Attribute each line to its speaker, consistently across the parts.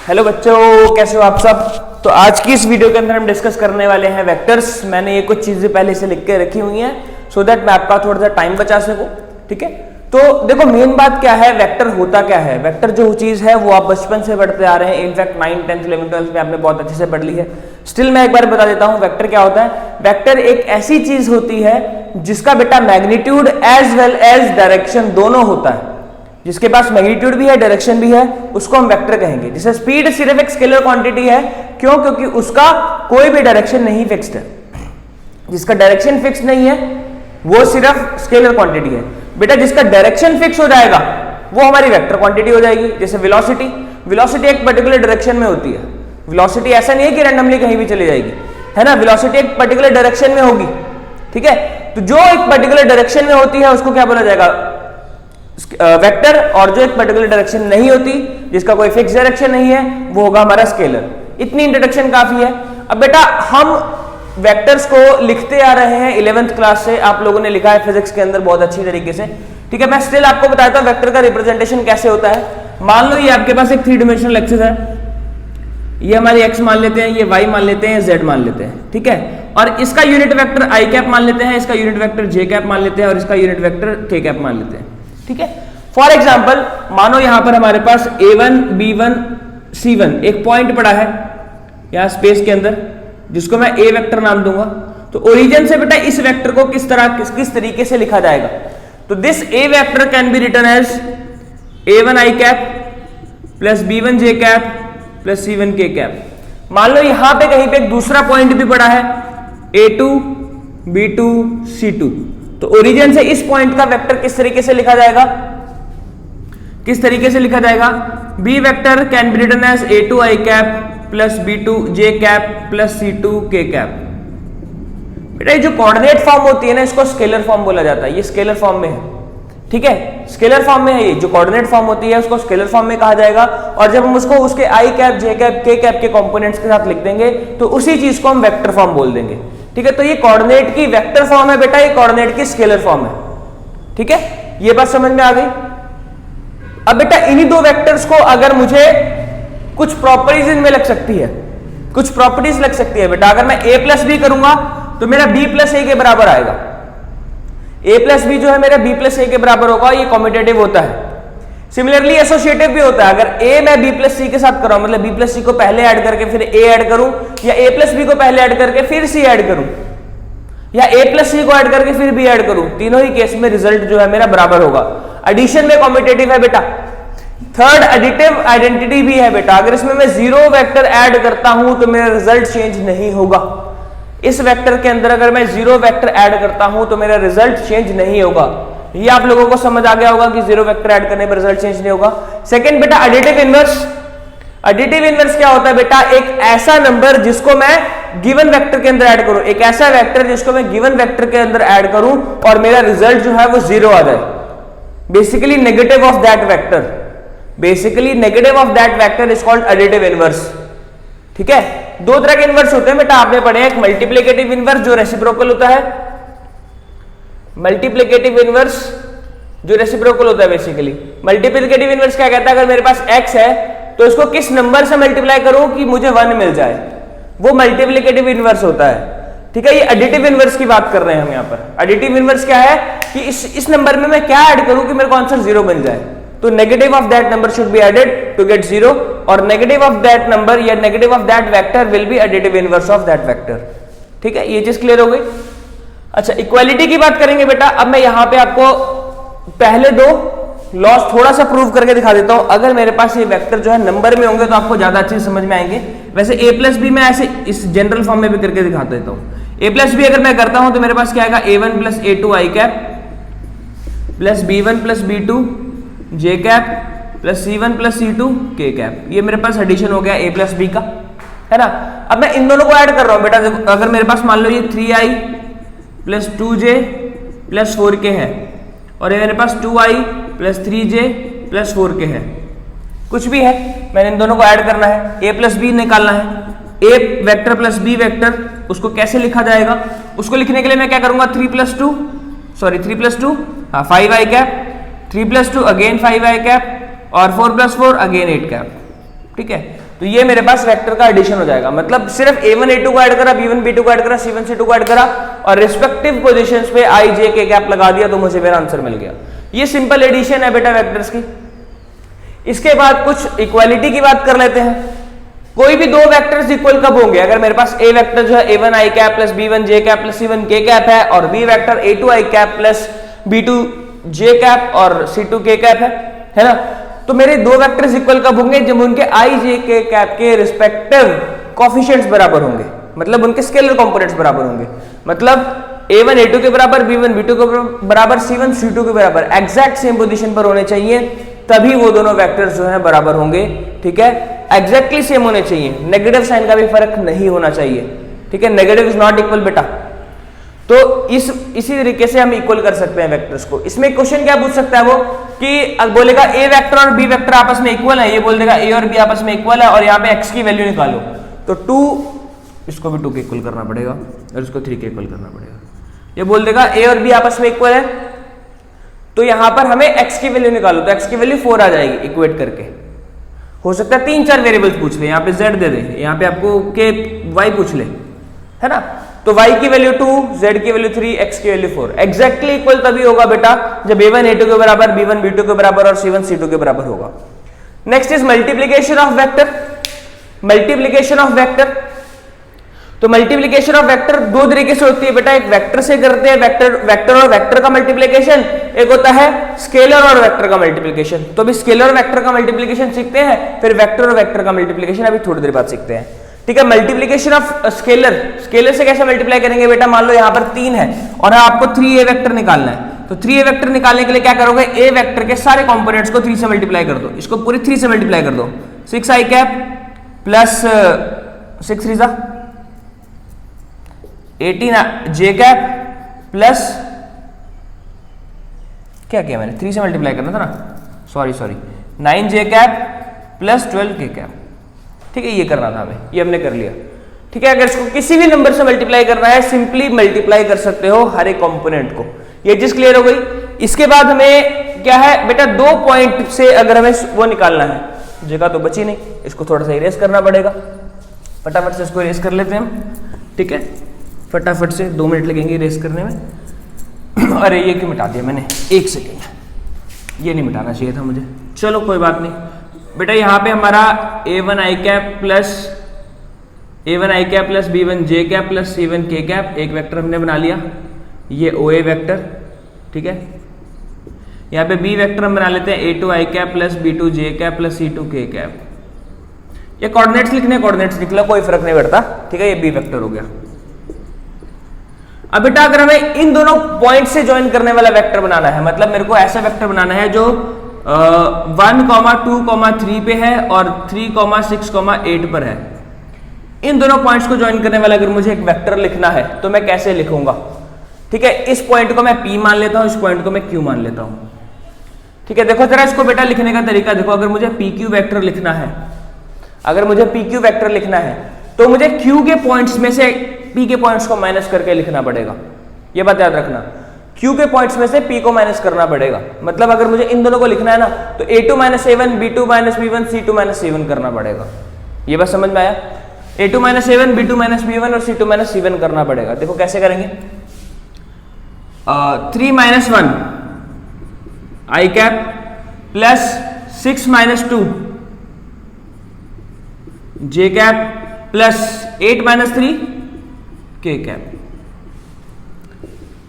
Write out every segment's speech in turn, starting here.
Speaker 1: Hello बच्चों, कैसे हो आप सब। तो आज की इस वीडियो के अंदर हम डिस्कस करने वाले हैं वेक्टर्स। मैंने ये कुछ चीजें पहले से लिख के रखी हुई हैं सो दैट मैं आपका थोड़ा सा टाइम बचा सकूं। ठीक है, तो देखो मेन बात क्या है, वेक्टर होता क्या है। वेक्टर जो चीज है वो आप बचपन से पढ़ते आ रहे हैं, in fact 9th 10th 11th 12th में आपने बहुत अच्छे से पढ़ ली है। स्टिल मैं एक बार बता देता हूं वेक्टर क्या होता है। वेक्टर एक ऐसी चीज होती है जिसका बेटा magnitude as well as direction दोनों होता है। जिसके पास मैग्नीट्यूड भी है डायरेक्शन भी है उसको हम वेक्टर कहेंगे। जैसे स्पीड सिर्फ एक स्केलर क्वांटिटी है, क्यों? क्योंकि उसका कोई भी डायरेक्शन नहीं फिक्स्ड है। जिसका डायरेक्शन फिक्स नहीं है वो सिर्फ स्केलर क्वांटिटी है। बेटा जिसका डायरेक्शन फिक्स हो जाएगा वो हमारी वेक्टर क्वांटिटी हो जाएगी। जैसे वेलोसिटी, वेलोसिटी एक पर्टिकुलर डायरेक्शन में होती है। वेलोसिटी ऐसा नहीं है कि रैंडमली कहीं भी चली जाएगी, है ना। वेलोसिटी एक पर्टिकुलर डायरेक्शन में होगी, ठीक है। तो जो एक पर्टिकुलर डायरेक्शन में होती है उसको क्या बोला जाएगा, वेक्टर। और जो एक पर्टिकुलर डायरेक्शन नहीं होती, जिसका कोई फिक्स डायरेक्शन नहीं है, वो होगा हमारा स्केलर। इतनी इंट्रोडक्शन काफी है। अब बेटा हम वेक्टर्स को लिखते आ रहे हैं 11th क्लास से, आप लोगों ने लिखा है फिजिक्स के अंदर बहुत अच्छी तरीके से, ठीक है। मैं स्टिल आपको बताता हूं वेक्टर का रिप्रेजेंटेशन कैसे होता है। मान लो ये आपके पास एक 3 डायमेंशनल एक्सिस है, ये हमारी x मान लेते हैं, ये y मान लेते हैं, z मान लेते हैं, ठीक है। और इसका यूनिट वेक्टर i कैप मान लेते हैं, इसका यूनिट वेक्टर j कैप मान लेते हैं और इसका यूनिट वेक्टर k कैप मान लेते हैं, ठीक है। फॉर एग्जाम्पल मानो यहां पर हमारे पास a1 b1 c1 एक पॉइंट पड़ा है यहां स्पेस के अंदर, जिसको मैं a वेक्टर नाम दूंगा। तो ओरिजिन से बेटा इस वेक्टर को किस तरीके से लिखा जाएगा। तो this a vector can be written as a1 i cap plus b1 j cap plus c1 k cap. मान लो यहां पे कहीं पे एक दूसरा पॉइंट भी पड़ा है a2 b2 c2। तो ओरिजिन से इस पॉइंट का वेक्टर किस तरीके से लिखा जाएगा, किस तरीके से लिखा जाएगा। b vector can be written as a2 i cap plus b2 j cap plus c2 k cap. बेटा ये जो कोऑर्डिनेट फॉर्म होती है ना, इसको स्केलर फॉर्म बोला जाता है। ये स्केलर फॉर्म में है, ठीक है, स्केलर फॉर्म में है। ये जो कोऑर्डिनेट फॉर्म होती है उसको स्केलर फॉर्म में कहा जाएगा। और जब हम उसको उसके i cap j cap k cap के कंपोनेंट्स के साथ लिख देंगे तो उसी चीज को हम वेक्टर फॉर्म बोल देंगे, ठीक है। तो ये कोऑर्डिनेट की वेक्टर फॉर्म है बेटा, ये कोऑर्डिनेट की स्केलर फॉर्म है, ठीक है। ये बात समझ में आ गई। अब बेटा इन्हीं दो वेक्टर्स को अगर मुझे कुछ प्रॉपर्टीज इनमें लग सकती है, कुछ प्रॉपर्टीज लग सकती है बेटा। अगर मैं a प्लस बी करूंगा तो मेरा b प्लस ए के बराबर आएगा। a प्लस बी जो है मेरा b प्लस ए के बराबर होगा, ये कॉम्यूटेटिव होता है। सिमिलरली एसोसिएटिव भी होता है। अगर a मैं b प्लस सी के साथ कर रहा हूं, मतलब b प्लस सी को पहले ऐड करके फिर a ऐड करूं, या a प्लस बी को पहले ऐड करके फिर c ऐड करूं, या a प्लस सी को ऐड करके फिर b ऐड करूं, तीनों ही केस में रिजल्ट जो है मेरा बराबर होगा। एडिशन में कॉम्यूटेटिव है बेटा। थर्ड एडिटिव आइडेंटिटी भी है बेटा। अगर इसमें मैं 0 वेक्टर ऐड करता हूं तो मेरा रिजल्ट चेंज नहीं होगा। इस वेक्टर के अंदर अगर मैं 0 वेक्टर ऐड करता हूं तो मेरा रिजल्ट चेंज नहीं होगा। ये आप लोगों को समझ आ गया होगा कि 0 वेक्टर ऐड करने पर रिजल्ट चेंज नहीं होगा। सेकंड बेटा एडिटिव इनवर्स। एडिटिव इनवर्स क्या होता है बेटा, एक ऐसा नंबर जिसको मैं गिवन वेक्टर के अंदर ऐड करूं, एक ऐसा वेक्टर जिसको मैं गिवन वेक्टर के अंदर ऐड करूं और मेरा रिजल्ट जो है वो 0 आ जाए। Basically negative of that vector, basically negative of that vector is called additive inverse, ठीक है। दो तरह के इनवर्स होते हैं बेटा, आपने पढ़े हैं। एक मल्टीप्लिकेटिव इनवर्स जो रेसिप्रोकल होता है, मल्टीप्लिकेटिव इनवर्स जो रेसिप्रोकल होता है। बेसिकली मल्टीप्लिकेटिव इनवर्स क्या कहता है, अगर मेरे पास x है तो इसको किस नंबर से मल्टीप्लाई करूं कि मुझे 1 मिल जाए, वो मल्टीप्लिकेटिव इनवर्स होता है, ठीक है। ये एडिटिव इनवर्स की बात कर रहे हैं हम यहाँ पर। एडिटिव इनवर्स क्या है कि इस नंबर में मैं क्या ऐड करूं कि मेरे को आंसर 0 बन जाए। तो negative of that number should be added to get 0, और नेगेटिव ऑफ दैट नंबर या negative of that vector will be additive inverse of that vector, ठीक है। ये चीज क्लियर हो गई। अच्छा, इक्वालिटी की बात करेंगे बेटा। अब मैं यहां पे आपको पहले दो लॉस थोड़ा सा प्रूव करके दिखा देता हूं। अगर मेरे पास ये वेक्टर जो है नंबर में होंगे तो आपको ज्यादा अच्छे से समझ में आएंगे। वैसे a प्लस बी मैं ऐसे इस जनरल फॉर्म में भी करके दिखा देता हूं। a प्लस बी अगर मैं करता हूं तो मेरे पास क्या आएगा, a1 plus a2 i cap plus b1 plus b2 j cap plus c1 plus c2 k cap. ये मेरे पास एडिशन हो गया a प्लस बी का, है ना। अब मैं इन दोनों को ऐड कर रहा हूं बेटा। अगर मेरे पास मान लो ये 3i plus 2j plus 4k है, और ये मेरे पास 2i plus 3j plus 4k है, कुछ भी है, मैंने इन दोनों को ऐड करना है, a प्लस बी निकालना है। a vector plus b vector, उसको कैसे लिखा जाएगा, उसको लिखने के लिए मैं क्या करूंगा, 3 प्लस 2 हाँ 5i cap, 3 plus 2 again 5i cap, और 4 प्लस 4 अगेन 8 कैप, ठीक है। तो ये मेरे पास वेक्टर का एडिशन हो जाएगा। मतलब सिर्फ a1 a2 को ऐड करा, b1 b2 को ऐड करा, c1 c2 को ऐड करा और रिस्पेक्टिव पोजीशंस पे i j k कैप लगा दिया तो मुझे मेरा आंसर मिल गया। ये सिंपल एडिशन है बेटा वेक्टर्स की। इसके बाद कुछ इक्वालिटी की बात कर लेते हैं। कोई भी दो वेक्टर्स इक्वल कब होंगे? अगर मेरे पास a वेक्टर जो है a1 i cap plus b1 j cap plus c1 k cap है और b vector a2 i cap plus b2 j cap और c2 k कैप है ना, तो मेरे दो वेक्टर्स इक्वल कब होंगे? जब उनके i j k कैप के रिस्पेक्टिव कोएफिशिएंट्स बराबर होंगे, मतलब उनके स्केलर कंपोनेंट्स बराबर होंगे। मतलब a1 a2 के बराबर, b1 b2 के बराबर, c1 c2 के बराबर एग्जैक्ट सेम पोजीशन पर होने चाहिए, तभी वो दोनों वेक्टर्स जो हैं बराबर होंगे। ठीक है, एग्जैक्टली सेम होने चाहिए, नेगेटिव साइन का भी फर्क नहीं होना चाहिए। ठीक है, नेगेटिव इज नॉट इक्वल बेटा। तो इसी तरीके से हम इक्वल कर सकते हैं वेक्टर्स को। इसमें क्वेश्चन क्या पूछ सकता है वो कि बोलेगा a वेक्टर और b वेक्टर आपस में इक्वल है, ये बोल देगा a और b आपस में इक्वल है और यहाँ पे x की वैल्यू निकालो, तो 2 इसको भी 2 के इक्वल करना पड़ेगा और इसको 3 के इक्वल करना पड़ेगा। ये बोल देगा a और b आपस में इक्वल है, तो यहां पर हमें x की वैल्यू निकालो, तो x की वैल्यू 4 आ जाएगी इक्वेट करके। हो सकता है 3-4 वेरिएबल्स पूछ ले, यहाँ पे z दे दे, यहाँ पे आपको k y पूछ ले, है ना, तो y की वैल्यू 2, z की वैल्यू 3, x की वैल्यू 4। एग्जैक्टली इक्वल तभी होगा बेटा जब a1 a2 के बराबर, b1 b2 के बराबर और c1 c2 के बराबर होगा। Next is multiplication of vector. Multiplication of vector, तो मल्टीप्लीकेशन ऑफ वेक्टर दो तरीके से होती है बेटा। एक वेक्टर से करते हैं, वेक्टर और वेक्टर का मल्टीप्लीकेशन, एक होता है स्केलर और वेक्टर का मल्टीप्लीकेशन। तो अभी स्केलर और वेक्टर का मल्टीप्लीकेशन सीखते हैं, फिर वेक्टर और वेक्टर का मल्टीप्लीकेशन अभी थोड़ी देर बाद सीखते हैं। ठीक है, मल्टीप्लीकेशन ऑफ स्केलर, स्केलर से कैसे मल्टीप्लाई करेंगे बेटा? मान लो यहाँ पर 3 है और आपको 3a वेक्टर निकालना है, तो 3a वेक्टर निकालने के लिए क्या करोगे? a वेक्टर के सारे कंपोनेंट्स को 3 से मल्टीप्लाई कर दो, इसको पूरी 3 से मल्टीप्लाई कर दो। 6i कैप प्लस 6 3 जा 18 j कैप प्लस, क्या किया मैंने? 3 से मल्टीप्लाई करना था ना, sorry 9 j cap plus 12 k cap. ठीक है, ये करना था हमें, ये हमने कर लिया। ठीक है, अगर इसको किसी भी नंबर से मल्टीप्लाई करना है, सिंपली मल्टीप्लाई कर सकते हो हर एक कंपोनेंट को। ये चीज क्लियर हो गई। इसके बाद हमें क्या है बेटा? 2 पॉइंट से अगर हमें वो निकालना है, जगह तो बची नहीं, इसको थोड़ा सा इरेज करना पड़ेगा। फटाफट से इसको इरेज कर लेते हैं हम। ठीक है, फटाफट से 2 मिनट लगेंगे इरेज करने में। अरे ये क्यों मिटा दिया मैंने? 1 सेकेंड, ये नहीं मिटाना चाहिए था मुझे। चलो कोई बात नहीं बेटा, यहाँ पे हमारा a1 i cap plus b1 j cap plus c1 k cap एक वेक्टर हमने बना लिया, ये OA वेक्टर। ठीक है, यहाँ पे b वेक्टर हम बना लेते हैं a2 i cap plus b2 j cap plus c2 k cap. ये कोऑर्डिनेट्स लिखने, कोऑर्डिनेट्स लिख लो, कोई फर्क नहीं पड़ता। ठीक है, ये b वेक्टर हो गया। अब बेटा अगर हमें इन दोनों पॉइंट से ज्वाइन करने वाला वेक्टर बनाना है, मतलब मेरे को ऐसा वेक्टर बनाना है जो 1, 2, 3 पे है और 3, 6, 8 पर है। इन दोनों पॉइंट्स को ज्वाइन करने वाला अगर मुझे एक वेक्टर लिखना है तो मैं कैसे लिखूंगा? ठीक है, इस पॉइंट को मैं P मान लेता हूं, इस पॉइंट को मैं Q मान लेता हूं। ठीक है, देखो जरा इसको बेटा लिखने का तरीका देखो। अगर मुझे PQ वेक्टर लिखना है, अगर मुझे PQ वेक्टर लिखना है तो मुझे Q के पॉइंट्स में से P के पॉइंट्स को माइनस करके लिखना पड़ेगा। ये बात याद रखना, Q के पॉइंट्स में से P को माइनस करना पड़ेगा। मतलब अगर मुझे इन दोनों को लिखना है ना, तो a2 - a1, b2 - b1, c2 - c1 करना पड़ेगा। ये बात समझ में आया? a2 - a1, b2 - b1 और c2 - c1 करना पड़ेगा। देखो कैसे करेंगे। 3 - 1 i cap plus 6 - 2 j cap plus 8 - 3 k cap.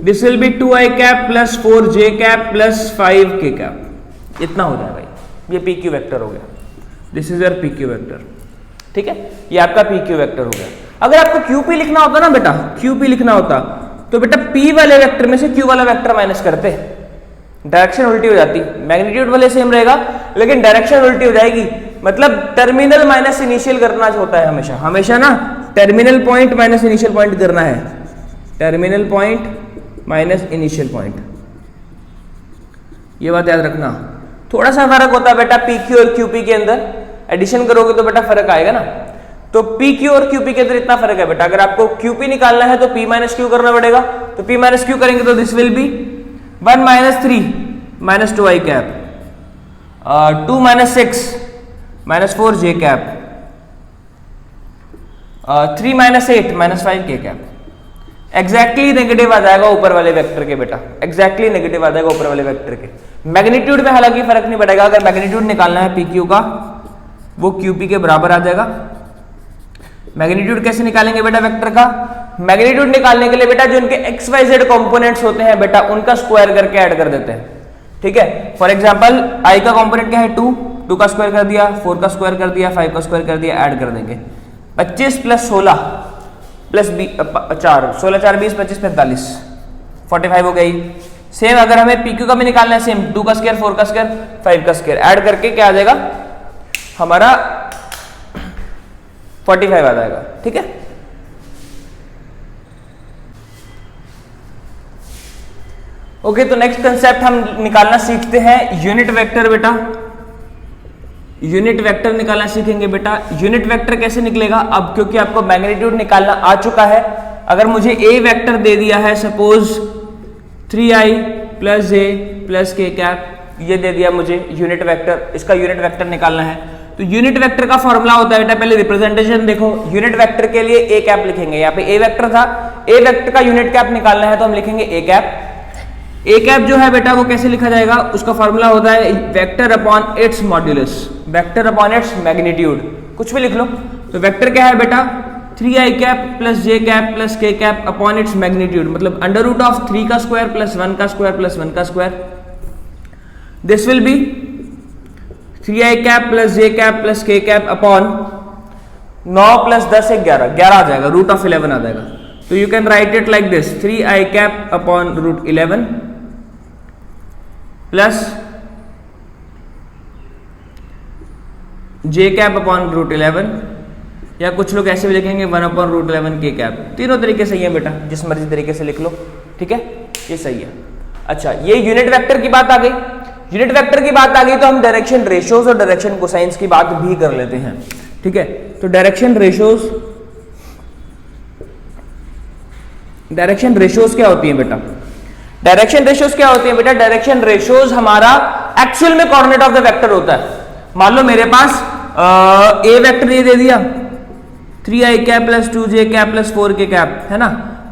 Speaker 1: This will B 2i cap plus 4j cap plus 5k cap. इतना हो जाए भाई, ये PQ वेक्टर हो गया। This is your PQ vector. ठीक है, ये आपका PQ वेक्टर हो गया। अगर आपको QP लिखना होता ना बेटा, QP लिखना होता तो बेटा P वाले वेक्टर में से Q वाला वेक्टर माइनस करते, डायरेक्शन उल्टी हो जाती। मैग्नीट्यूड वाले सेम रहेगा लेकिन डायरेक्शन उल्टी हो जाएगी। मतलब टर्मिनल माइनस इनिशियल करना होता है हमेशा, हमेशा ना terminal point minus initial point करना है। Terminal point minus initial point, ये बात याद रखना। थोड़ा सा फर्क होता है बेटा PQ और QP के अंदर, एडिशन करोगे तो बेटा फर्क आएगा ना। तो PQ और QP के अंदर इतना फर्क है बेटा। अगर आपको QP निकालना है तो P - Q करना पड़ेगा, तो P - Q करेंगे तो this will B 1 - 3 - 2i cap, 2 - 6 - 4j cap 3 minus 8 minus 5 के कैप, एग्जैक्टली नेगेटिव आ जाएगा ऊपर वाले वेक्टर के बेटा, एग्जैक्टली नेगेटिव आ जाएगा ऊपर वाले वेक्टर के। मैग्नीट्यूड में हालांकि फर्क नहीं पड़ेगा, अगर मैग्नीट्यूड निकालना है पी क्यू का वो क्यू पी के बराबर आ जाएगा। मैग्नीट्यूड कैसे निकालेंगे बेटा वेक्टर का? मैग्नीट्यूड निकालने के लिए बेटा जो उनके एक्स वाई जेड कॉम्पोनेंट्स होते हैं बेटा उनका स्क्वायर करके ऐड कर देते हैं, ठीक है। फॉर एग्जांपल आई का कॉम्पोनेंट क्या है 2, 2 का स्क्वायर कर दिया, 4 का स्क्वायर कर दिया, 5 का स्क्वायर कर दिया, ऐड कर देंगे 25 प्लस 16 प्लस 4, 16 4 20 25 45 45 हो गई। सेम अगर हमें पी क्यू का भी निकालना है, सेम 2 का स्क्वायर 4 का स्क्वायर 5 का स्क्वायर ऐड करके क्या आ जाएगा हमारा 45 आ जाएगा, ठीक है। ओके तो नेक्स्ट कंसेप्ट हम निकालना सीखते हैं यूनिट वेक्टर बेटा। यूनिट वेक्टर निकालना सीखेंगे बेटा। यूनिट वेक्टर कैसे निकलेगा अब, क्योंकि आपको मैग्नीट्यूड निकालना आ चुका है। अगर मुझे ए वेक्टर दे दिया है suppose 3i plus j plus के कैप, ये दे दिया मुझे यूनिट वेक्टर, इसका यूनिट वेक्टर निकालना है। तो यूनिट वेक्टर का फॉर्मूला होता है बेटा, पहले रिप्रेजेंटेशन देखो। यूनिट वेक्टर के लिए ए कैप लिखेंगे, यहाँ पे ए वेक्टर था, ए वेक्टर का यूनिट कैप निकालना है तो हम लिखेंगे ए कैप। ए कैप जो है बेटा वो कैसे लिखा जाएगा, उसका फॉर्मूला होता है vector upon its modulus, vector upon its magnitude, कुछ भी लिख लो। तो वेक्टर क्या है बेटा 3i cap plus j cap plus k cap upon its magnitude, मतलब अंडर रूट ऑफ 3 का स्क्वायर प्लस 1 का स्क्वायर प्लस 1 का square. This will be 3i cap plus j cap plus k cap upon 9 plus 10 11, 11 आ जाएगा, root of 11 आ जाएगा। तो you can write it like this 3i cap upon root 11 plus j cap upon root 11, या कुछ लोग ऐसे भी लिखेंगे 1 अपॉन रूट 11 के कैप। तीनों तरीके सही है बेटा, जिस मर्जी तरीके से लिख लो, ठीक है, ये सही है। अच्छा ये यूनिट वेक्टर की बात आ गई। यूनिट वेक्टर की बात आ गई तो हम डायरेक्शन रेशियोज और डायरेक्शन कोसाइंस की बात भी कर लेते हैं, ठीक है। तो डायरेक्शन रेशियोज क्या होती है बेटा? डायरेक्शन रेशियोज क्या होती है बेटा? डायरेक्शन रेशियोज हमारा एक्चुअल में कोऑर्डिनेट ऑफ द वेक्टर होता है। मान लो मेरे पास ए वेक्टर ये दे दिया 3i cap plus 2j cap plus 4k cap, है ना।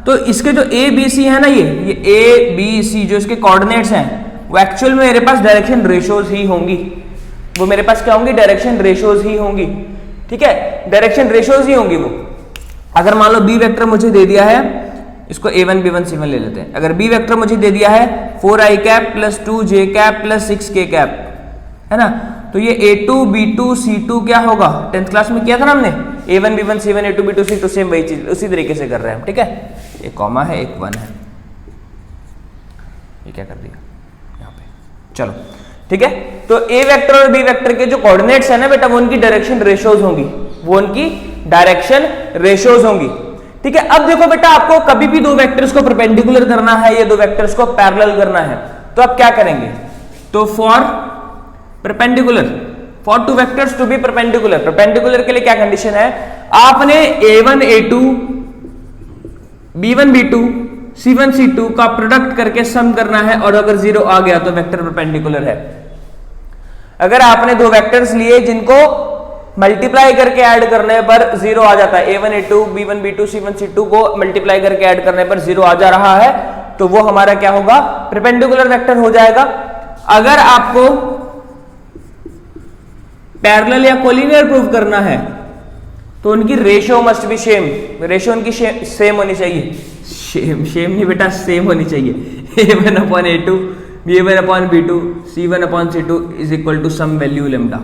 Speaker 1: तो इसके जो ए बी सी है ना, ये ए बी सी जो इसके कोऑर्डिनेट्स हैं वो एक्चुअल में मेरे पास डायरेक्शन रेशियोज ही होंगी, वो मेरे पास क्या होंगी? डायरेक्शन रेशियोज ही होंगी, ठीक है, डायरेक्शन रेशियोज ही होंगी वो। अगर मान लो बी वेक्टर मुझे दे दिया है, इसको a1 b1 c1 ले लेते हैं। अगर बी वेक्टर मुझे दे दिया है 4i cap plus 2j cap plus 6k cap, है ना, तो ये a2 b2 c2 क्या होगा? 10th क्लास में किया था ना हमने, a1 b1 c1 a2 b2 c2, same वही चीज उसी तरीके से कर रहे हैं हम, ठीक है। एक कॉमा है एक 1 है, ये क्या कर दिया यहाँ पे, चलो ठीक है। तो ए वेक्टर और बी वेक्टर के जो कोऑर्डिनेट्स है ना बेटा वो उनकी डायरेक्शन रेशियोज होंगी, वो उनकी डायरेक्शन रेशियोज होंगी, ठीक है। अब देखो बेटा आपको कभी भी दो वेक्टर्स को परपेंडिकुलर करना है या दो वेक्टर्स को पैरेलल करना है तो आप क्या करेंगे? तो for perpendicular, for two vectors to be perpendicular, perpendicular के लिए क्या कंडीशन है? आपने a1 a2 b1 b2 c1 c2 का प्रोडक्ट करके सम करना है, और अगर 0 आ गया तो वेक्टर परपेंडिकुलर है। अगर आपने दो वेक्टर्स लिए जिनको मल्टीप्लाई करके ऐड करने पर 0 आ जाता है, a1 a2 b1 b2 c1 c2 को मल्टीप्लाई करके ऐड करने पर 0 आ जा रहा है, तो वो हमारा क्या होगा? परपेंडिकुलर वेक्टर हो जाएगा। अगर आपको पैरेलल या कोलिनियर प्रूव करना है तो उनकी ratio must be same, ratio उनकी सेम होनी चाहिए, सेम नहीं बेटा सेम होनी चाहिए। a1 upon a2 b1 upon b2 c1 upon c2 is equal to some value lambda,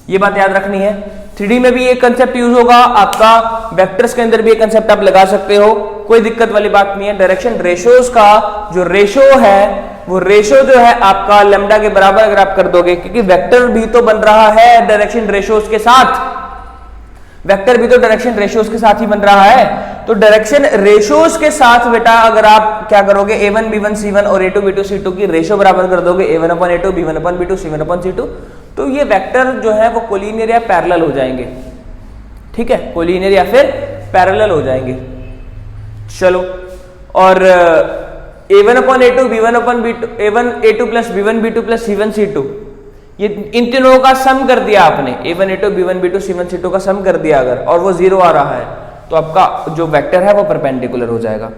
Speaker 1: ये बात याद रखनी है। 3D में भी ये कंसेप्ट यूज होगा आपका, वेक्टर्स के अंदर भी ये कंसेप्ट आप लगा सकते हो, कोई दिक्कत वाली बात नहीं है। डायरेक्शन रेशियोज का जो रेशियो है वो रेशियो जो है आपका लैम्डा के बराबर अगर आप कर दोगे, क्योंकि वेक्टर भी तो बन रहा है डायरेक्शन रेशियोज के साथ, वेक्टर भी तो डायरेक्शन रेशियोज के साथ ही बन रहा है। तो डायरेक्शन रेशियोज के साथ बेटा अगर आप क्या करोगे, a1 b1 c1 और a2 b2 c2 की रेशियो बराबर कर दोगे, a1 upon a2 b1 upon b2 c1 upon c2, तो ये वेक्टर जो है वो कोलिनियर या पैरेलल हो जाएंगे, ठीक है, कोलिनियर या फिर पैरेलल हो जाएंगे। चलो, और a1 upon a2 b1 upon b2 a1 a2 plus b1 b2 plus c1 c2, ये इन तीनों का सम कर दिया आपने, a1 a2 b1 b2 c1 c2 का सम कर दिया अगर, और वो 0 आ रहा है तो आपका जो वेक्टर है वो परपेंडिकुलर हो जाएगा।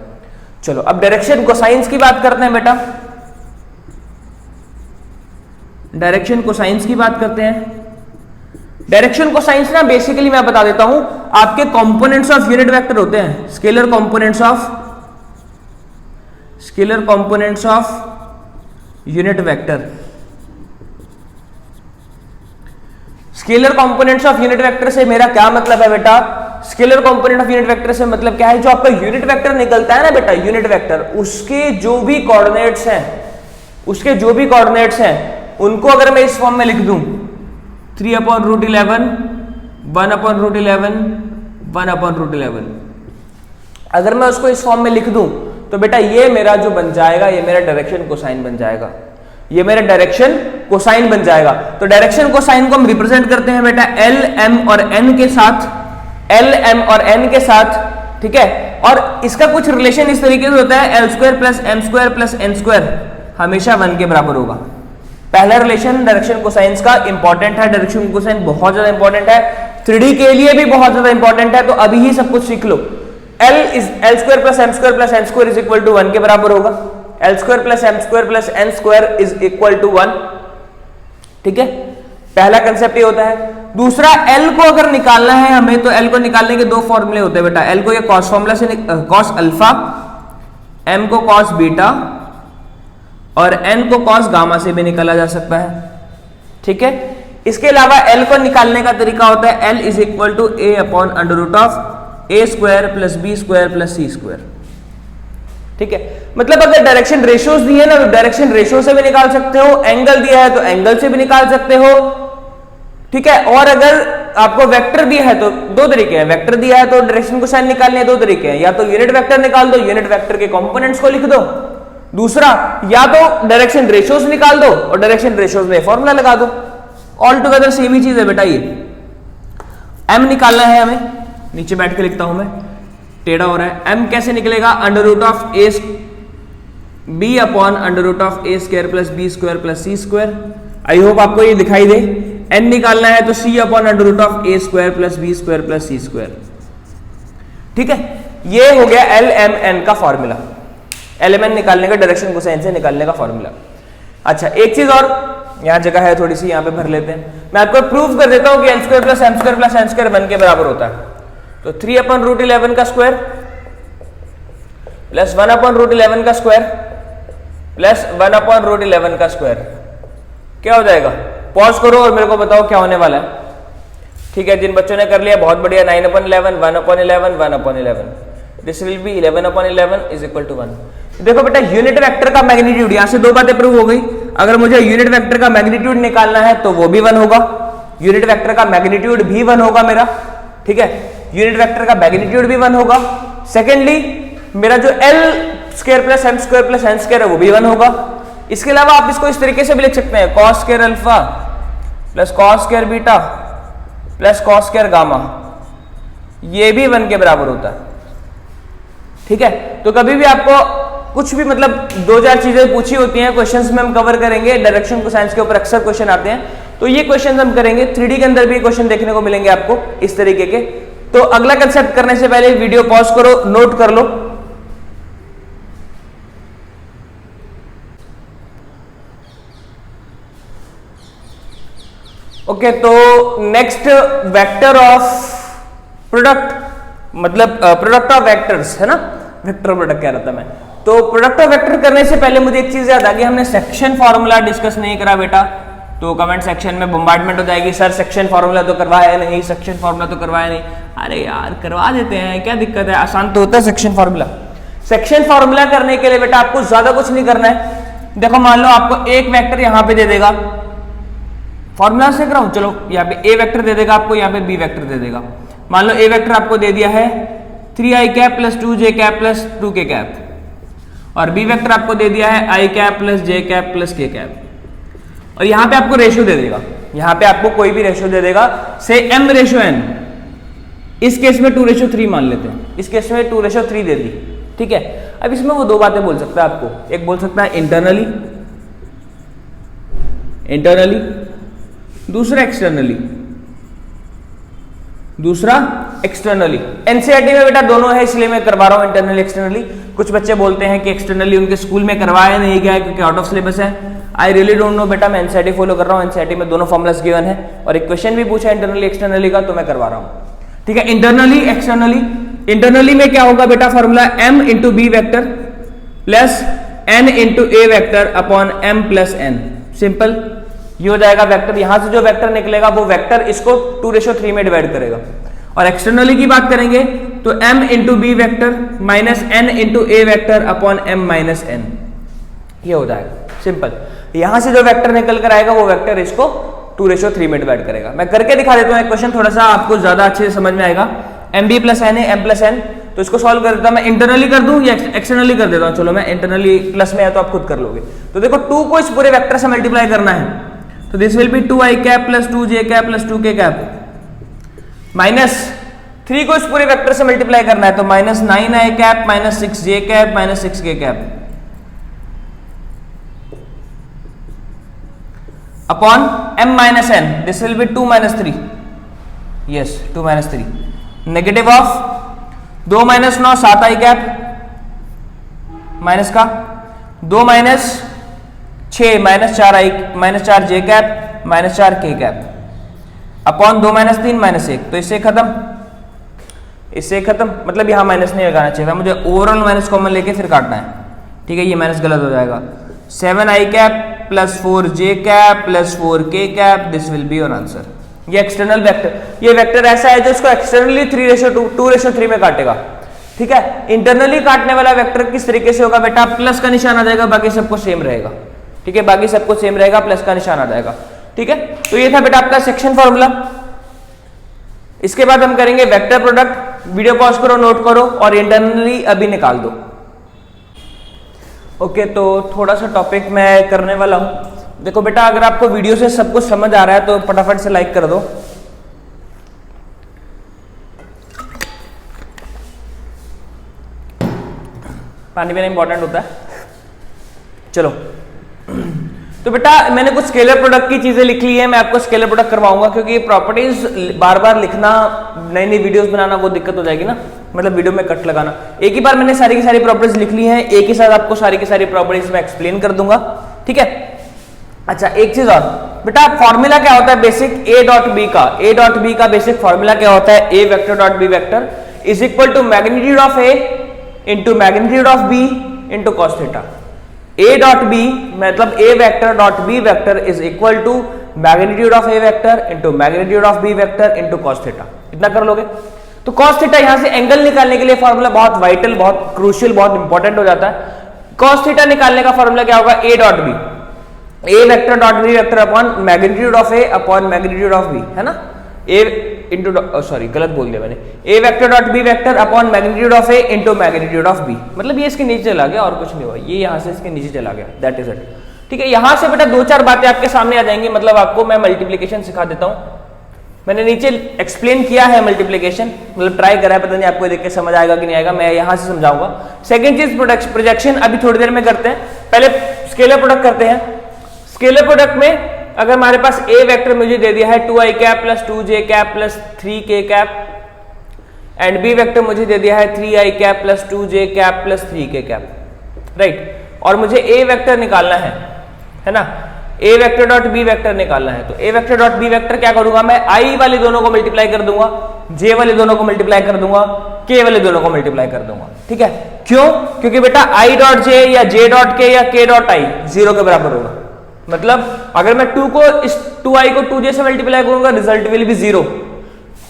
Speaker 1: चलो अब डायरेक्शन कोसाइंस की बात करते हैं बेटा, डायरेक्शन कोसाइंस की बात करते हैं। डायरेक्शन कोसाइंस ना बेसिकली मैं बता देता हूं, आपके कंपोनेंट्स ऑफ यूनिट वेक्टर होते हैं, scalar components of unit vector. Scalar components of unit vector से मेरा क्या मतलब है बेटा, scalar component of unit vector से मतलब क्या है, जो आपका यूनिट वेक्टर निकलता है ना बेटा, यूनिट वेक्टर उसके जो भी कोऑर्डिनेट्स हैं उनको अगर मैं इस फॉर्म में लिख दूं 3/√11 1/√11 1/√11, अगर मैं उसको इस फॉर्म में लिख दूं तो बेटा ये मेरा जो बन जाएगा, ये मेरा डायरेक्शन कोसाइन बन जाएगा, ये मेरा डायरेक्शन कोसाइन बन जाएगा। तो डायरेक्शन कोसाइन को हम रिप्रेजेंट करते हैं बेटा एल एम और एन के साथ, ठीक है। और इसका कुछ रिलेशन इस तरीके से होता है, L² + M² + N² हमेशा 1 के बराबर होगा। पहला रिलेशन डायरेक्शन कोसाइंस का इंपॉर्टेंट है, डायरेक्शन कोसाइन बहुत ज्यादा इंपॉर्टेंट है, 3D के लिए भी बहुत ज्यादा इंपॉर्टेंट है, तो अभी ही सब कुछ सीख लो। L² + M² + N² = 1 के बराबर होगा, L² + M² + N² = 1, ठीक है। पहला कंसेप्ट ये होता है। दूसरा, L को अगर निकालना है हमें, तो L को निकालने के दो फॉर्मूले होते हैं बेटा, L को ये कॉस फॉर्मूला से कॉस अल्फा, M को कॉस बीटा और N को कॉस गामा से भी निकाला जा सकता है, ठीक है। इसके अलावा L को निकालने का तरीका होता है L = a/√a² + b² + c², ठीक है। मतलब अगर डायरेक्शन रेशियोज दिए ना, तो डायरेक्शन रेशियो से भी निकाल सकते हो, एंगल दिया है तो एंगल से भी निकाल सकते हो, ठीक है। और अगर आपको वेक्टर दिया है तो दो तरीके हैं, वेक्टर दिया है तो डायरेक्शन कोसाइन निकालने दो तरीके हैं, या तो यूनिट वेक्टर निकाल दो, यूनिट वेक्टर के कंपोनेंट्स को लिख दो, दूसरा या तो डायरेक्शन रेशियोज निकाल दो और डायरेक्शन रेशियोज में फॉर्मूला लगा दो। ऑल टुगेदर सेम ही चीज है बेटा। ये m निकालना है हमें, नीचे बैठ के लिखता हूं मैं, टेढ़ा हो रहा है। m कैसे निकलेगा, b/√a² + b² + c²। I hope आपको ये दिखाई दे। n निकालना है तो c/√a² + b² + c², ठीक है। ये हो गया LMN का फॉर्मूला, LMN निकालने का, डायरेक्शन कोसाइन से निकालने का फॉर्मूला। अच्छा, एक चीज और यहां जगह है थोड़ी सी, यहां पे भर लेते हैं। मैं आपको प्रूव कर देता हूं कि L² + M² + N² 1 के बराबर होता है। तो 3/√11 का स्क्वायर प्लस 1/√11 का स्क्वायर प्लस 1/√11 का स्क्वायर क्या हो जाएगा। पॉज करो और मेरे को बताओ क्या होने वाला है, ठीक है। जिन बच्चों ने कर लिया बहुत बढ़िया, 9/11 1/11 1/11, दिस विल बी 11/11 = 1। देखो बेटा, यूनिट वेक्टर का मैग्नीट्यूड, यहां से दो बातें प्रूव हो गई। अगर मुझे यूनिट वेक्टर का मैग्नीट्यूड निकालना है तो वो भी 1 होगा, यूनिट वेक्टर का मैग्नीट्यूड भी 1 होगा मेरा, ठीक है। यूनिट वेक्टर का मैग्नीट्यूड भी 1 होगा। सेकेंडली, मेरा जो L² + M² + N² है वो भी 1 होगा। इसके अलावा आप इसको इस तरीके से भी लिख सकते हैं, cos² alpha plus cos² beta plus cos² gamma, ये भी 1 के बराबर होता है, ठीक है। तो कभी भी आपको कुछ भी मतलब 2-4 चीजें पूछी होती हैं, क्वेश्चंस में हम कवर करेंगे, डायरेक्शन कोसाइंस के ऊपर अक्सर क्वेश्चन आते हैं, तो ये क्वेश्चंस हम करेंगे। 3D के अंदर भी क्वेश्चन देखने को मिलेंगे आपको इस तरीके के। तो अगला कंसेप्ट करने से पहले वीडियो पॉज करो, नोट कर लो। ओके, तो नेक्स्ट वेक्टर ऑफ प्रोडक्ट, मतलब प्रोडक्ट ऑफ वेक्टर्स है ना, वेक्टर प्रोडक्ट कह रहा था मैं। तो प्रोडक्ट ऑफ वेक्टर करने से पहले मुझे एक चीज याद आ गई, हमने सेक्शन फॉर्मूला डिस्कस नहीं करा बेटा। तो कमेंट सेक्शन में बम्बार्डमेंट हो जाएगी, सर सेक्शन फॉर्मूला तो करवाया नहीं, सेक्शन फॉर्मूला तो करवाया नहीं। अरे यार करवा देते हैं, क्या दिक्कत है, आसान तो होता है सेक्शन फॉर्मूला। सेक्शन फॉर्मूला करने के लिए बेटा आपको ज्यादा कुछ नहीं करना है। देखो मान लो आपको एक वेक्टर यहां पे दे देगा, फॉर्मूला से कराऊं, चलो यहाँ पे ए वेक्टर दे देगा आपको, यहाँ पे बी वेक्टर दे देगा। मान लो ए वेक्टर आपको दे दिया है 3i + 2j + 2k, और बी वेक्टर आपको दे दिया है i + j + k, और यहां पे आपको रेशियो दे देगा, यहां पे आपको कोई भी रेशियो दे देगा, से m/n। इस केस में 2/3 मान लेते हैं, इस केस में 2/3 दे दी, ठीक है। अब इसमें वो दो बातें बोल सकता है आपको, एक बोल सकता है इंटरनली, दूसरा एक्सटर्नली, एक्सटर्नली। एनसीईआरटी में बेटा दोनों है, इसलिए मैं करवा रहा हूं इंटरनली एक्सटर्नली। कुछ बच्चे बोलते हैं कि एक्सटर्नली उनके स्कूल में करवाया नहीं गया है क्योंकि आउट ऑफ सिलेबस है। आई रियली डोंट नो बेटा, मैं एनसीईआरटी फॉलो कर रहा हूं। एनसीईआरटी में दोनों फॉर्मुलास गिवन है और एक क्वेश्चन भी पूछा इंटरनली एक्सटर्नली का, तो मैं करवा रहा हूं। ठीक है, इंटरनली एक्सटर्नली। इंटरनली में क्या होगा बेटा, formula m into B vector plus n into A vector upon m plus n। Simple, ये हो जाएगा वेक्टर। यहां से जो वेक्टर निकलेगा वो वेक्टर इसको 2:3 में डिवाइड करेगा। और एक्सटर्नली की बात करेंगे तो m into B vector minus n into A vector upon m minus n, ये हो जाएगा सिंपल। यहां से जो वेक्टर निकल कर आएगा वो वेक्टर इसको 2:3 में डिवाइड करेगा। मैं करके दिखा देता हूं एक क्वेश्चन, थोड़ा सा आपको ज्यादा अच्छे से समझ में आएगा। एम बी प्लस एन है, m प्लस n, तो इसको सॉल्व कर देता हूं। मैं इंटरनली कर दूं या एक्सटर्नली कर देता हूं? चलो मैं इंटरनली, प्लस में है तो आप खुद कर लोगे। तो देखो 2 को इस पूरे वेक्टर से मल्टीप्लाई करना है, तो this will B 2i cap plus 2j cap plus 2k cap minus 3 को इस पूरे वेक्टर से मल्टीप्लाई करना है, तो minus 9i cap minus 6j cap minus 6k cap upon m minus n, this will B 2 minus 3, yes 2 minus 3, negative of 2 minus 9 7i cap minus का 2 minus 6 minus 4j cap minus 4k cap upon 2 minus 3 minus 1, तो इससे खत्म, इससे खत्म। मतलब यहां minus नहीं लगाना चाहिए था मुझे, ओवरऑल माइनस कॉमन लेके फिर काटना है। ठीक है, ये माइनस गलत हो जाएगा। 7i cap plus 4j cap plus 4k cap, this will be your answer. ये एक्सटर्नल वेक्टर, ये वेक्टर ऐसा है जो इसको एक्सटर्नली 2:3 में काटेगा। ठीक है, इंटरनली काटने वाला वेक्टर किस तरीके से होगा बेटा, प्लस का निशान आ जाएगा, बाकी सबको सेम रहेगा। ठीक है, बाकी सबको सेम रहेगा, प्लस का निशान आ जाएगा। ठीक है, तो ये था बेटा आपका सेक्शन फॉर्मूला। इसके बाद हम करेंगे वेक्टर प्रोडक्ट। वीडियो पॉज करो, नोट करो और इंटरनली अभी निकाल दो। ओके, तो थोड़ा सा टॉपिक मैं करने वाला हूं। देखो बेटा, अगर आपको वीडियो से सब कुछ समझ आ रहा है तो फटाफट से लाइक कर दो। पानी पीना इंपॉर्टेंट होता है। चलो, तो बेटा मैंने कुछ स्केलर प्रोडक्ट की चीजें लिख ली है, मैं आपको स्केलर प्रोडक्ट करवाऊंगा क्योंकि ये प्रॉपर्टीज बार बार लिखना, नई नई वीडियोस बनाना वो दिक्कत हो जाएगी ना, मतलब वीडियो में कट लगाना। एक ही बार मैंने सारी की सारी प्रॉपर्टीज लिख ली हैं, एक ही साथ आपको सारी की सारी प्रॉपर्टीज में एक्सप्लेन कर दूंगा। ठीक है, अच्छा एक चीज और बेटा, फॉर्मूला क्या होता है बेसिक ए डॉट बी का? ए डॉट बी का बेसिक फॉर्मूला क्या होता है? A vector dot B vector is equal to magnitude of A into magnitude of B into cos theta. A dot B मतलब A vector dot B vector is equal to magnitude of A vector into magnitude of B vector into cos theta. इतना कर लोगे तो cos theta, यहां से angle निकालने के लिए फॉर्मूला बहुत वाइटल, बहुत क्रूशियल, बहुत इंपॉर्टेंट हो जाता है। कॉस थीटा निकालने का फॉर्मूला क्या होगा? A dot B, A vector dot B vector upon magnitude of A upon magnitude of B, है ना? ए इंटू, सॉरी गलत बोल दिया मैंने, A vector dot B vector upon magnitude of A into magnitude of B. मतलब ये इसके नीचे चला गया और कुछ नहीं हुआ, ये यहां से इसके नीचे चला गया, दैट इज इट। ठीक है, यहां से बेटा 2-4 बातें आपके सामने आ जाएंगी। मतलब आपको मैं मल्टीप्लीकेशन सिखा देता हूं, मैंने नीचे एक्सप्लेन किया है मल्टीप्लीकेशन, मतलब ट्राई करा है, पता नहीं आपको देख के समझ आएगा कि नहीं आएगा, मैं यहां से समझाऊंगा। सेकंड चीज प्रोजेक्शन, अभी थोड़ी देर में करते हैं, पहले स्केलर प्रोडक्ट करते हैं। स्केलर प्रोडक्ट में अगर हमारे पास ए वेक्टर मुझे दे दिया है 2i cap plus 2j cap plus 3k cap and B vector मुझे दे दिया है 3i cap plus 2j cap plus 3k cap, right, और मुझे ए वेक्टर निकालना है ना, A vector dot B vector निकालना है। तो A vector dot B vector क्या करूंगा मैं? आई वाले दोनों को मल्टीप्लाई कर दूंगा, जे वाले दोनों को मल्टीप्लाई कर दूंगा, के वाले दोनों को मल्टीप्लाई कर दूंगा। ठीक है, क्यों? क्योंकि बेटा आई डॉट जे या जे डॉट के या के डॉट आई 0 के बराबर होगा। मतलब अगर मैं 2 को इस 2i को 2j से मल्टीप्लाई करूंगा, रिजल्ट विल बी 0।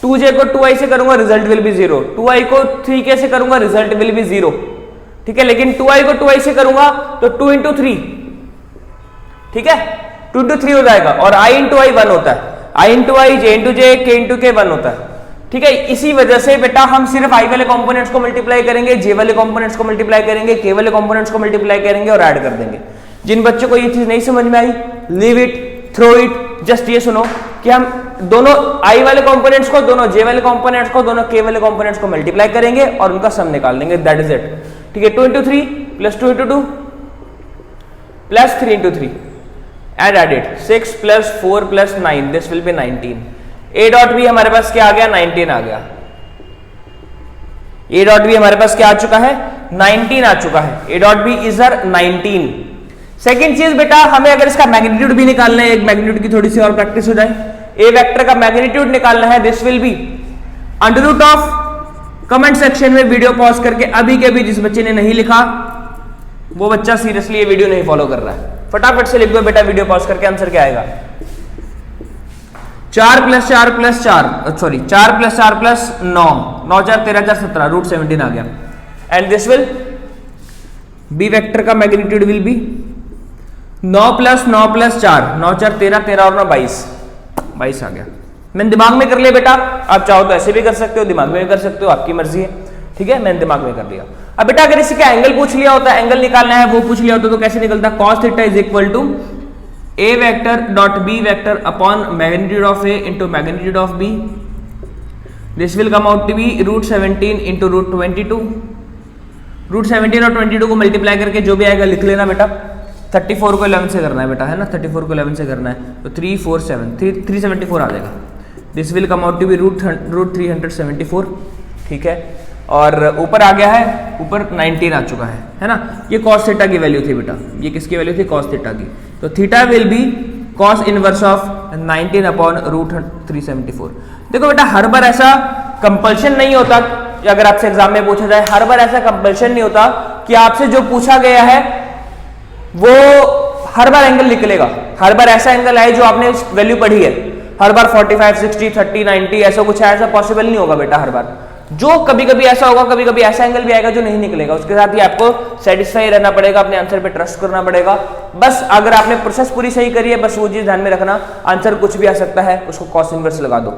Speaker 1: 2j को 2i से करूंगा, रिजल्ट विल बी 0। 2i को 3k से करूंगा, रिजल्ट विल बी 0। ठीक है, लेकिन 2i को 2i से करूंगा तो 2 इंटू 3, ठीक है, 2 इंटू 3 हो जाएगा, और i इंटू i 1 होता है, i into i, j into j, k into k 1 होता है। ठीक है, इसी वजह से बेटा हम सिर्फ i वाले कंपोनेंट्स को मल्टीप्लाई करेंगे, j वाले कंपोनेंट्स को मल्टीप्लाई करेंगे, k वाले कंपोनेंट्स को मल्टीप्लाई करेंगे और ऐड कर देंगे। जिन बच्चों को ये चीज नहीं समझ में आई, leave it, throw it, just ये सुनो कि हम दोनों i वाले कंपोनेंट्स को, दोनों j वाले कंपोनेंट्स को, दोनों k वाले कंपोनेंट्स को मल्टीप्लाई करेंगे और उनका सम निकाल देंगे, दैट इज इट। ठीक है, 2 into 3 plus 2 into 2 plus 3 into 3 and add it, 6 plus 4 plus 9, this will be 19। A dot B हमारे पास क्या आ गया? 19 आ गया। ए डॉट बी हमारे पास क्या आ चुका है, 19 आ चुका है। A dot B is 19। Second चीज बेटा, हमें अगर इसका मैग्नीट्यूड भी निकालना है, एक मैग्नीट्यूड की थोड़ी सी और प्रैक्टिस हो जाए, ए वेक्टर का मैग्नीट्यूड निकालना है, this will be under root of, comment section में वीडियो पॉज करके अभी के अभी जिस बच्चे ने नहीं लिखा वो बच्चा सीरियसली ये वीडियो नहीं फॉलो कर रहा है, फटाफट से लिख दो बेटा वीडियो पॉज करके, आंसर क्या आएगा, 4 + 4 + 4 सॉरी 4 + 4 + 9, 9 4 13 4 17, रूट 17 आ गया। And this will B vector का मैग्नीट्यूड विल बी 9 + 9 + 4, 9 4 13, 13 और 9 22, 22 आ गया। मैंने दिमाग में कर लिया बेटा, आप चाहो तो ऐसे भी कर सकते हो, दिमाग में भी कर सकते हो, आपकी मर्जी है, ठीक है, मैंने दिमाग में कर दिया। अब बेटा अगर इसी का एंगल पूछ लिया होता, एंगल निकालना है वो पूछ लिया होता तो कैसे निकलता, cos theta is equal to a vector dot b vector upon magnitude of a into magnitude of b, this will come out to be root 17 into root 22, root 17 और 22 को मल्टीप्लाई करके जो भी आएगा लिख लेना बेटा, 34 को 11 से करना है बेटा, है ना, 34 को 11 से करना है तो 374 आ जाएगा, this will come out to be root 374, ठीक है, और ऊपर आ गया है, ऊपर 19 आ चुका है ना, ये cos थीटा की वैल्यू थी बेटा, ये किसकी वैल्यू थी, cos थीटा की, तो theta will be cos inverse of 19 upon root 374। देखो बेटा हर बार ऐसा कंपल्शन नहीं होता, अगर आपसे एग्जाम में पूछा जाए, हर बार ऐसा कंपल्शन नहीं होता कि आपसे जो पूछा गया है वो हर बार एंगल निकलेगा, हर बार ऐसा एंगल आए जो आपने वैल्यू पढ़ी है, हर बार 45 60 30 90 ऐसा कुछ है, ऐसा पॉसिबल नहीं होगा बेटा हर बार, जो कभी कभी ऐसा होगा, कभी कभी ऐसा एंगल भी आएगा जो नहीं निकलेगा, उसके साथ ही आपको सेटिस्फाई रहना पड़ेगा, अपने आंसर पे ट्रस्ट करना पड़ेगा। बस अगर आपने प्रोसेस पूरी सही करी है, बस वो चीज ध्यान में रखना, आंसर कुछ भी आ सकता है, उसको cos इनवर्स लगा दो।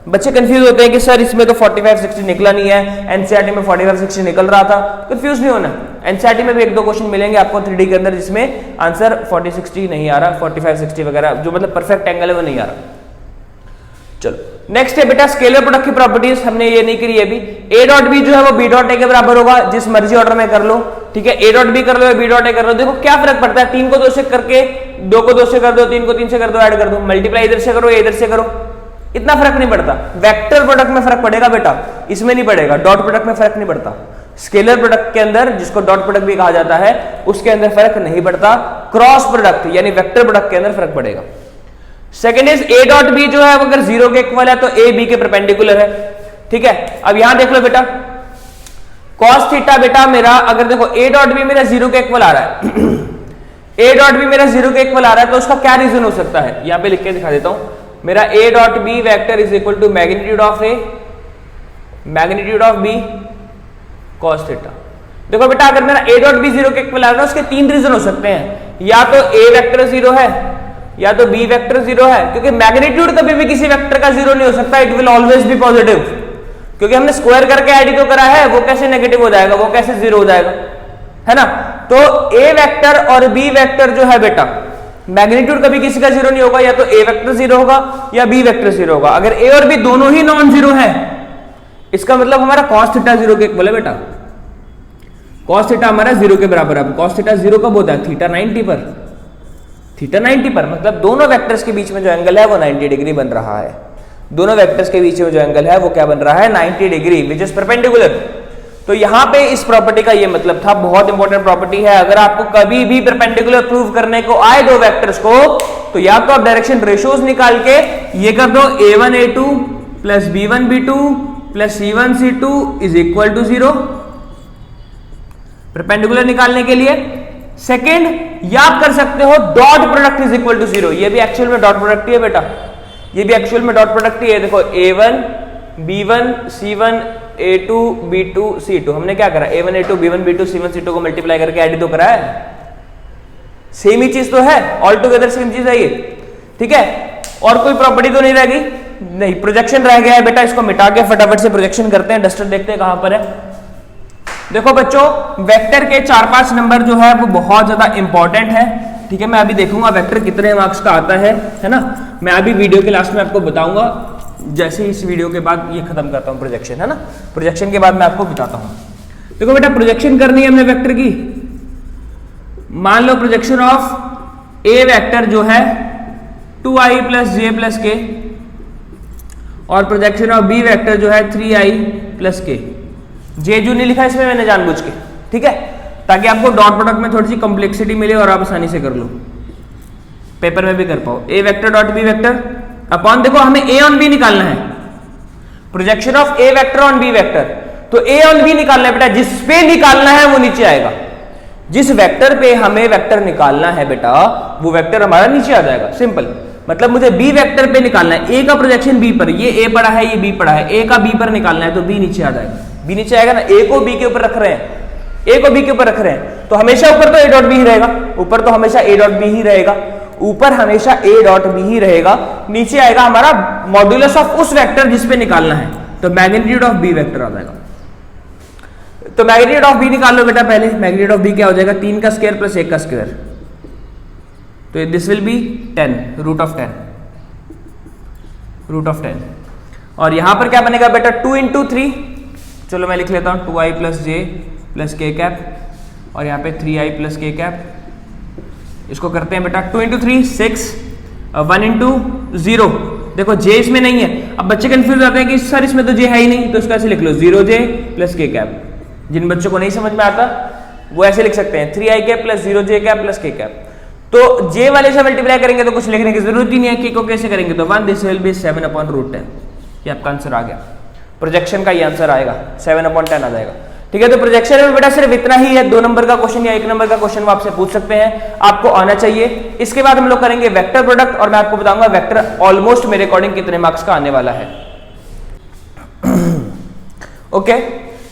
Speaker 1: बच्चे कंफ्यूज होते हैं कि सर इसमें तो 45 60 निकला नहीं है, एनसीईआरटी में 45 60 निकल रहा था, कंफ्यूज नहीं होना, एनसीईआरटी में भी 1-2 क्वेश्चन मिलेंगे आपको 3D के अंदर जिसमें आंसर 40 60 नहीं आ रहा, 45 60 वगैरह जो मतलब परफेक्ट एंगल है वो नहीं आ रहा। चलो नेक्स्ट है बेटा स्केलर प्रोडक्ट की प्रॉपर्टीज, हमने ये नहीं करी है अभी। ए डॉट बी जो है वो बी डॉट ए के बराबर होगा, जिस मर्जी ऑर्डर में कर लो, ठीक है, ए डॉट बी कर लो या बी डॉट ए कर लो, देखो क्या फर्क पड़ता है, 3 को 2 से करके 2 को 2 से कर दो, 3 को 3 से कर दो, ऐड कर दो, मल्टीप्लाई इधर से करो या इधर से करो, इतना फर्क नहीं पड़ता। वेक्टर प्रोडक्ट में फर्क पड़ेगा बेटा, इसमें नहीं पड़ेगा, डॉट प्रोडक्ट में फर्क नहीं पड़ता, स्केलर प्रोडक्ट के अंदर जिसको डॉट प्रोडक्ट भी कहा जाता है उसके अंदर फर्क नहीं पड़ता, क्रॉस प्रोडक्ट यानी वेक्टर प्रोडक्ट के अंदर फर्क पड़ेगा। Second is A dot B जो है वो अगर 0 के इक्वल है तो ए बी के परपेंडिकुलर है, ठीक है। अब यहां देख लो बेटा cos थीटा बेटा मेरा, अगर देखो ए डॉट बी मेरा 0 के इक्वल आ रहा है ए डॉट बी मेरा 0 के इक्वल आ रहा है तो उसका क्या रीजन हो सकता है, यहां पे लिख के दिखा देता हूं, मेरा A dot B vector is equal to magnitude of A magnitude of B cos theta. देखो बेटा अगर मेरा ए डॉट बी 0 के इक्वल आ रहा है उसके 3 रीजन हो सकते हैं, या तो ए वेक्टर 0 है या तो बी वेक्टर 0 है, क्योंकि मैग्नीट्यूड कभी भी किसी वेक्टर का 0 नहीं हो सकता, it will always be positive, क्योंकि हमने स्क्वायर करके ऐड तो करा है, वो कैसे नेगेटिव हो जाएगा, वो कैसे 0 हो जाएगा, है ना। तो ए वेक्टर और बी वेक्टर जो है बेटा मैग्नीट्यूड कभी किसी का 0 नहीं होगा, या तो ए वेक्टर 0 होगा या बी वेक्टर 0 होगा। अगर ए और बी दोनों ही नॉन 0 है इसका मतलब हमारा cos थीटा 0 के इक्वल है बेटा, cos थीटा हमारा 0 के बराबर है। cos थीटा 0 कब होता है, थीटा 90 पर, थीटा 90 पर, मतलब दोनों वेक्टर्स के बीच में जो एंगल है वो 90 डिग्री बन रहा है, दोनों वेक्टर्स के बीच में जो एंगल है वो क्या बन रहा है, 90 डिग्री विच इज परपेंडिकुलर। तो यहां पे इस प्रॉपर्टी का ये मतलब था, बहुत इंपॉर्टेंट प्रॉपर्टी है, अगर आपको कभी भी परपेंडिकुलर प्रूव करने को आए दो वेक्टर्स को तो या तो आप डायरेक्शन रेशियोज निकाल के ये कर दो a1 a2 plus b1 b2 plus c1 c2 is equal to 0 perpendicular निकालने के लिए। सेकेंड या आप कर सकते हो dot product is equal to 0, ये भी एक्चुअल में डॉट प्रोडक्ट ही है बेटा, ये भी एक्चुअल में डॉट प्रोडक्ट ही है। देखो a1 b1 c1 a2 b2 c2, हमने क्या करा, a1 a2 b1 b2 c1 c2 को मल्टीप्लाई करके ऐड तो करा है, सेम ही चीज तो है, ऑल टुगेदर सेम चीज है ये, ठीक है। और कोई प्रॉपर्टी तो नहीं रह गई, नहीं, प्रोजेक्शन रह गया है बेटा, इसको मिटा के फटाफट से प्रोजेक्शन करते हैं, डस्टर देखते हैं कहां पर है। देखो बच्चों वेक्टर के 4-5 नंबर जो है वो बहुत ज्यादा इंपॉर्टेंट है, ठीक है। मैं अभी देखूंगा वेक्टर कितने मार्क्स का आता है ना, मैं अभी वीडियो के लास्ट में आपको बताऊंगा, जैसे इस वीडियो के बाद ये खत्म करता हूं प्रोजेक्शन, है ना, प्रोजेक्शन के बाद मैं आपको बताता हूं। देखो बेटा प्रोजेक्शन करनी है हमने वेक्टर की, मान लो प्रोजेक्शन ऑफ ए वेक्टर जो है 2i प्लस जे प्लस के और प्रोजेक्शन ऑफ बी वेक्टर जो है 3i प्लस के, जे जो नहीं लिखा इसमें मैंने जानबूझ के, ठीक है, ताकि आपको डॉट प्रोडक्ट में थोड़ी सी कॉम्प्लेक्सिटी मिले और आप आसानी से कर लो, पेपर में भी कर पाओ। A vector dot B vector upon, देखो हमें ए ऑन बी निकालना है, projection of A vector on B vector, तो ए ऑन बी निकालना है बेटा, जिस पे निकालना है वो नीचे आएगा। जिस वेक्टर पे हमें वेक्टर निकालना है बेटा वो वेक्टर हमारा नीचे आ जाएगा, सिंपल। मतलब मुझे बी वेक्टर पे निकालना है, ए का प्रोजेक्शन बी पर, ये ए पड़ा है ये बी पड़ा है, ए का बी पर निकालना है तो बी नीचे आ जाएगा। बी नीचे आएगा ना, ए को बी के ऊपर रख रहे हैं, ए को बी के ऊपर रख रहे हैं तो हमेशा ऊपर तो ए डॉट बी ही रहेगा, ऊपर तो हमेशा ए डॉट बी ही रहेगा, ऊपर हमेशा ए डॉट बी ही रहेगा, नीचे आएगा हमारा मॉड्यूलस ऑफ उस वेक्टर जिस पे निकालना है, तो मैग्नीट्यूड ऑफ बी वेक्टर आ जाएगा। तो मैग्नीट्यूड ऑफ बी निकाल लो बेटा पहले, मैग्नीट्यूड ऑफ बी क्या हो जाएगा, 3 का स्क्वायर प्लस 1 का स्क्वायर, तो this will be 10 root of 10, और यहां पर क्या बनेगा बेटा 2 इंटू 3, चलो मैं लिख लेता हूं 2i प्लस जे प्लस के कैप, और यहाँ पे 3i प्लस के कैप, इसको करते हैं बेटा 2 इंटू 3 6, 1 इंटू 0, देखो जे इसमें नहीं है। अब बच्चे कंफ्यूज आते हैं कि सर इसमें तो जे है ही नहीं, तो इसको ऐसे लिख लो 0j प्लस के कैप। जिन बच्चों को नहीं समझ में आता वो ऐसे लिख सकते हैं 3i cap plus 0j cap plus के कैप। तो जे वाले से मल्टीप्लाई करेंगे तो कुछ लिखने की जरूरत ही नहीं है, के को कैसे करेंगे तो 1, this will be 7 upon root 10, ये आपका आंसर आ गया, प्रोजेक्शन का ये आंसर आएगा 7 अपॉन 10 आ जाएगा। ठीक है, तो प्रोजेक्शन में बेटा सिर्फ इतना ही है, 2 नंबर का क्वेश्चन या 1 नंबर का क्वेश्चन वो आपसे पूछ सकते हैं, आपको आना चाहिए। इसके बाद हम लोग करेंगे वेक्टर प्रोडक्ट, और मैं आपको बताऊंगा वेक्टर ऑलमोस्ट मेरे अकॉर्डिंग कितने मार्क्स का आने वाला है। ओके,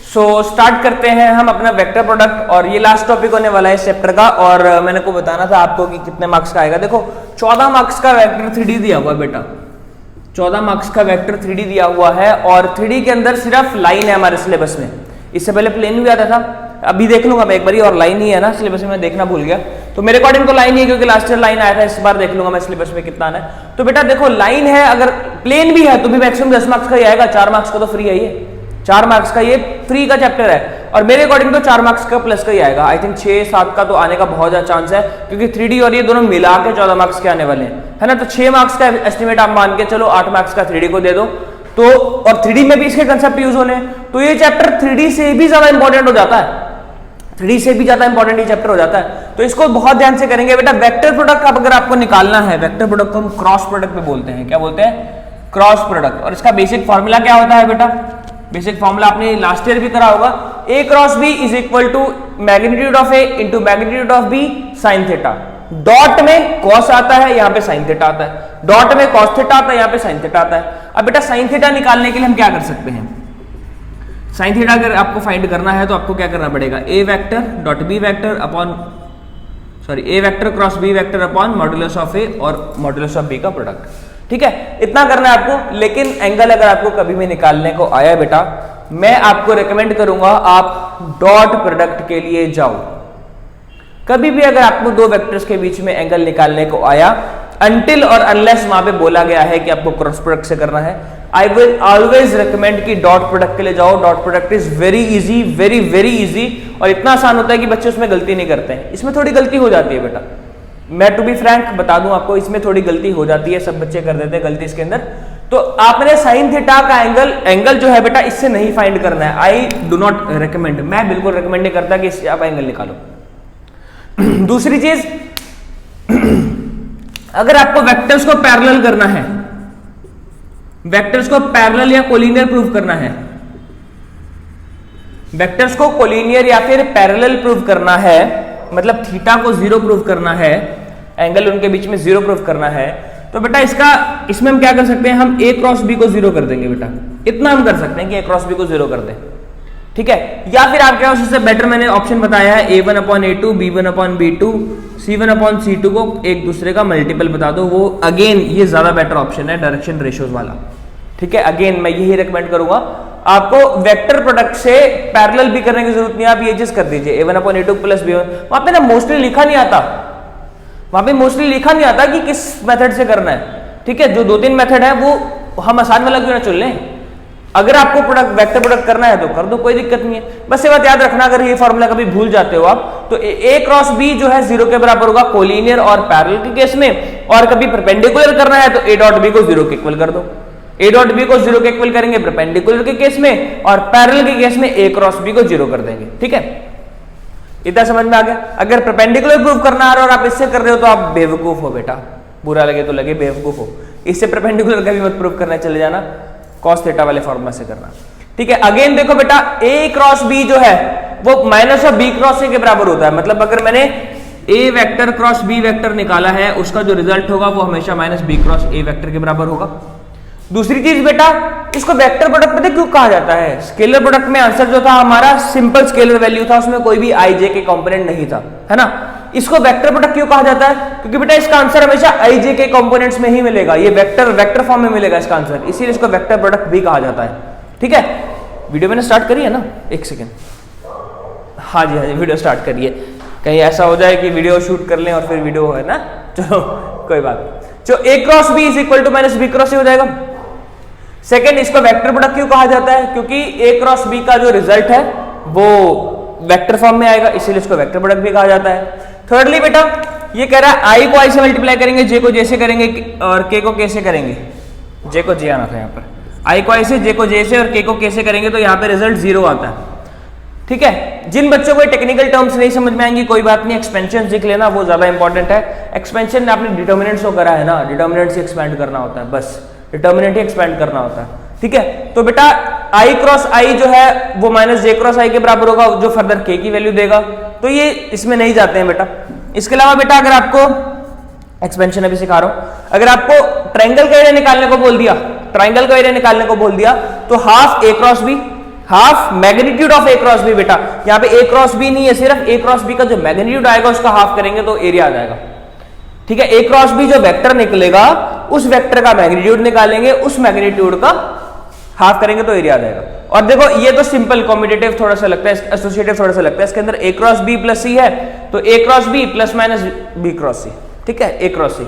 Speaker 1: सो स्टार्ट करते हैं हम अपना वेक्टर प्रोडक्ट, और ये लास्ट टॉपिक होने वाला है इस चैप्टर का, और मैंने को बताना था आपको कि कितने मार्क्स का आएगा। देखो 14 मार्क्स का वेक्टर 3D दिया हुआ है बेटा, 14 मार्क्स का वेक्टर 3D दिया हुआ है, और 3D के अंदर सिर्फ लाइन है हमारे सिलेबस में। इससे पहले प्लेन भी आता था, अभी देख लूंगा मैं एक बार, और लाइन ही है ना सिलेबस में, मैं देखना भूल गया, तो मेरे अकॉर्डिंग तो लाइन ही है क्योंकि लास्ट ईयर लाइन आया था, इस बार देख लूंगा मैं सिलेबस में कितना आना है। तो बेटा देखो लाइन है, अगर प्लेन भी है तो भी मैक्सिमम 10 मार्क्स का ही आएगा, 4 मार्क्स का तो फ्री है, ये 4 मार्क्स का ये फ्री का चैप्टर है, और मेरे अकॉर्डिंग तो 4 मार्क्स का प्लस का ही आएगा। आई थिंक 6-7 का तो आने का बहुत ज्यादा चांस है, क्योंकि 3D और ये दोनों मिला के 14 मार्क्स के आने वाले हैं, है ना। तो 6 मार्क्स का एस्टिमेट आप मान के चलो, 8 मार्क्स का 3D को दे दो, तो और 3D में भी इसके कंसेप्ट यूज होने, तो ये चैप्टर 3D से भी ज्यादा इंपॉर्टेंट हो जाता है, 3D से भी ज्यादा इंपॉर्टेंट ये चैप्टर हो जाता है। तो इसको बहुत ध्यान से करेंगे बेटा। वेक्टर प्रोडक्ट अब अगर आपको निकालना है, वेक्टर प्रोडक्ट को हम क्रॉस प्रोडक्ट में बोलते हैं, क्या बोलते हैं, क्रॉस प्रोडक्ट। और इसका बेसिक फॉर्मूला क्या होता है बेटा, बेसिक फॉर्मूला आपने लास्ट ईयर भी करा होगा, a cross b is equal to magnitude of a into magnitude of b sine theta. Dot में कॉस आता है, यहाँ पे साइन थीटा आता है, डॉट में कॉस थीटा आता है, यहाँ पे साइन थीटा आता है। अब बेटा साइन थीटा निकालने के लिए हम क्या कर सकते हैं, साइन थीटा अगर आपको फाइंड करना है तो आपको क्या करना पड़ेगा, a vector dot b vector upon a vector cross b vector upon modulus of a और मॉड्यूलस ऑफ b का प्रोडक्ट। ठीक है, इतना करना है आपको। लेकिन एंगल अगर आपको कभी भी निकालने को आया बेटा, मैं आपको रेकमेंड करूंगा आप डॉट प्रोडक्ट के लिए जाओ। कभी भी अगर आपको 2 वेक्टर्स के बीच में एंगल निकालने को आया, अनटिल और अनलेस वहां पे बोला गया है कि आपको क्रॉस प्रोडक्ट से करना है, आई विल ऑलवेज रिकमेंड कि डॉट प्रोडक्ट के लिए जाओ। Dot product is very easy, very very easy, और इतना आसान होता है कि बच्चे उसमें गलती नहीं करते हैं। इसमें थोड़ी गलती हो जाती है बेटा, मैं टू बी फ्रैंक बता दूं आपको, इसमें थोड़ी गलती हो जाती है, सब बच्चे कर देते हैं गलती इसके अंदर। तो आपने साइन थीटा का एंगल जो है बेटा इससे नहीं फाइंड करना है, आई डू नॉट रिकमेंड, मैं बिल्कुल रिकमेंड नहीं करता कि इससे आप एंगल निकालो। दूसरी चीज, अगर आपको वेक्टर्स को पैरेलल करना है, वेक्टर्स को पैरेलल या कोलिनियर प्रूव करना है, वेक्टर्स को कोलिनियर या फिर पैरेलल प्रूव करना है, मतलब थीटा को 0 प्रूव करना है, एंगल उनके बीच में 0 प्रूव करना है, तो बेटा इसमें हम क्या कर सकते हैं, हम a क्रॉस b को 0 कर देंगे बेटा। इतना हम कर सकते हैं कि a क्रॉस b को 0 कर दें, ठीक है। या फिर आप क्या, उससे बेटर मैंने ऑप्शन बताया है, a1 upon a2, b1 upon b2, c1 upon c2 को एक दूसरे का मल्टीपल बता दो। वो अगेन ये ज्यादा बेटर ऑप्शन है, डायरेक्शन रेशियोज वाला, ठीक है। अगेन मैं यही रिकमेंड करूंगा आपको, वेक्टर प्रोडक्ट से पैरेलल भी करने की जरूरत नहीं है, आप ये चीज कर दीजिए, a1 upon a2 plus b1। वहां पे ना मोस्टली लिखा नहीं आता, वहां पे मोस्टली लिखा नहीं आता कि किस मेथड से करना है, ठीक है। जो 2-3 मेथड है वो हम आसान वाला क्यों ना चुन लें। अगर आपको प्रोडक्ट वेक्टर प्रोडक्ट करना है तो कर दो, कोई दिक्कत नहीं है। बस ये बात याद रखना, अगर ये फॉर्मूला कभी भूल जाते हो आप, तो a क्रॉस b जो है 0 के बराबर होगा कोलिनियर और पैरेलल के केस में, और कभी परपेंडिकुलर करना है तो a डॉट b को 0 के इक्वल कर दो। ए डॉट बी को 0 के इक्वल करेंगे परपेंडिकुलर के केस में, और पैरेलल के केस में ए क्रॉस बी को 0 कर देंगे। ठीक है, इतना समझ में आ गया। अगर परपेंडिकुलर प्रूव करना आ रहा है और आप इससे कर रहे हो तो आप बेवकूफ हो बेटा, बुरा लगे तो लगे, बेवकूफ हो। इससे परपेंडिकुलर का भी मत प्रूव करना, चले जाना कॉस थीटा वाले फॉर्मूला से करना। ठीक है, अगेन देखो बेटा ए क्रॉस बी जो है वो minus of B cross A के बराबर होता है। मतलब अगर मैंने A vector cross B vector निकाला है, उसका जो रिजल्ट होगा वो हमेशा minus B cross A vector के बराबर होगा। दूसरी चीज बेटा, इसको वेक्टर प्रोडक्ट पता क्यों कहा जाता है? स्केलर प्रोडक्ट में आंसर जो था हमारा सिंपल स्केलर वैल्यू था, उसमें कोई भी आई जे के कंपोनेंट नहीं था, है ना। इसको वेक्टर प्रोडक्ट क्यों कहा जाता है? क्योंकि बेटा इसका आंसर हमेशा आई जे के कंपोनेंट्स में ही मिलेगा, ये वेक्टर फॉर्म में मिलेगा इसका आंसर, इसीलिए इसको वेक्टर प्रोडक्ट भी कहा जाता है। ठीक है, वीडियो मैंने स्टार्ट करी है ना, एक सेकेंड, हाँ जी वीडियो स्टार्ट करिए, कहीं ऐसा हो जाए कि वीडियो शूट कर लें और फिर वीडियो है ना, चलो कोई बात। जो A cross B is equal to minus B cross A हो जाएगा। सेकेंड, इसको वेक्टर प्रोडक्ट क्यों कहा जाता है? क्योंकि ए क्रॉस बी का जो रिजल्ट है वो वेक्टर फॉर्म में आएगा, इसीलिए इसको वेक्टर प्रोडक्ट भी कहा जाता है। थर्डली बेटा ये कह रहा है आई को आई से मल्टीप्लाई करेंगे, जे को जे से करेंगे और के को के से करेंगे। जे को जे आना था यहाँ पर, आई को आई से, जे को जे से और के को के से करेंगे तो यहाँ पे रिजल्ट 0 आता है। ठीक है, जिन बच्चों को टेक्निकल टर्म्स नहीं समझ में आएंगी कोई बात नहीं, एक्सपेंशन सीख लेना, वो ज्यादा इंपॉर्टेंट है। एक्सपेंशन में आपने डिटर्मिनेंट्स को करा है ना, डिटर्मिनेंट से एक्सपेंड करना होता है, बस डिटर्मिनेंट ही एक्सपेंड करना होता है। ठीक है, तो बेटा आई क्रॉस आई जो है वो माइनस जे क्रॉस आई के बराबर होगा, जो फर्दर के की वैल्यू देगा, तो ये इसमें नहीं जाते हैं बेटा। इसके अलावा बेटा अगर आपको एक्सपेंशन अभी सिखा रहा हूं, अगर आपको ट्रायंगल का एरिया निकालने को बोल दिया, ट्रायंगल का एरिया निकालने को बोल दिया, तो half A cross B, half magnitude of A cross B. बेटा यहाँ पे ए क्रॉस बी नहीं है, सिर्फ ए क्रॉस बी का जो मैग्नीट्यूड आएगा उसका हाफ करेंगे तो एरिया आ जाएगा। ठीक है, ए क्रॉस बी जो वेक्टर निकलेगा उस वेक्टर का मैग्नीट्यूड निकालेंगे, उस मैग्नीट्यूड का हाफ करेंगे तो एरिया आ जाएगा। और देखो ये तो सिंपल कॉम्पिटिटिव थोड़ा सा लगता है, एसोसिएटिव थोड़ा सा लगता है, इसके अंदर A cross B plus C है तो A cross B plus minus B cross C. ठीक है, ए क्रॉस सी,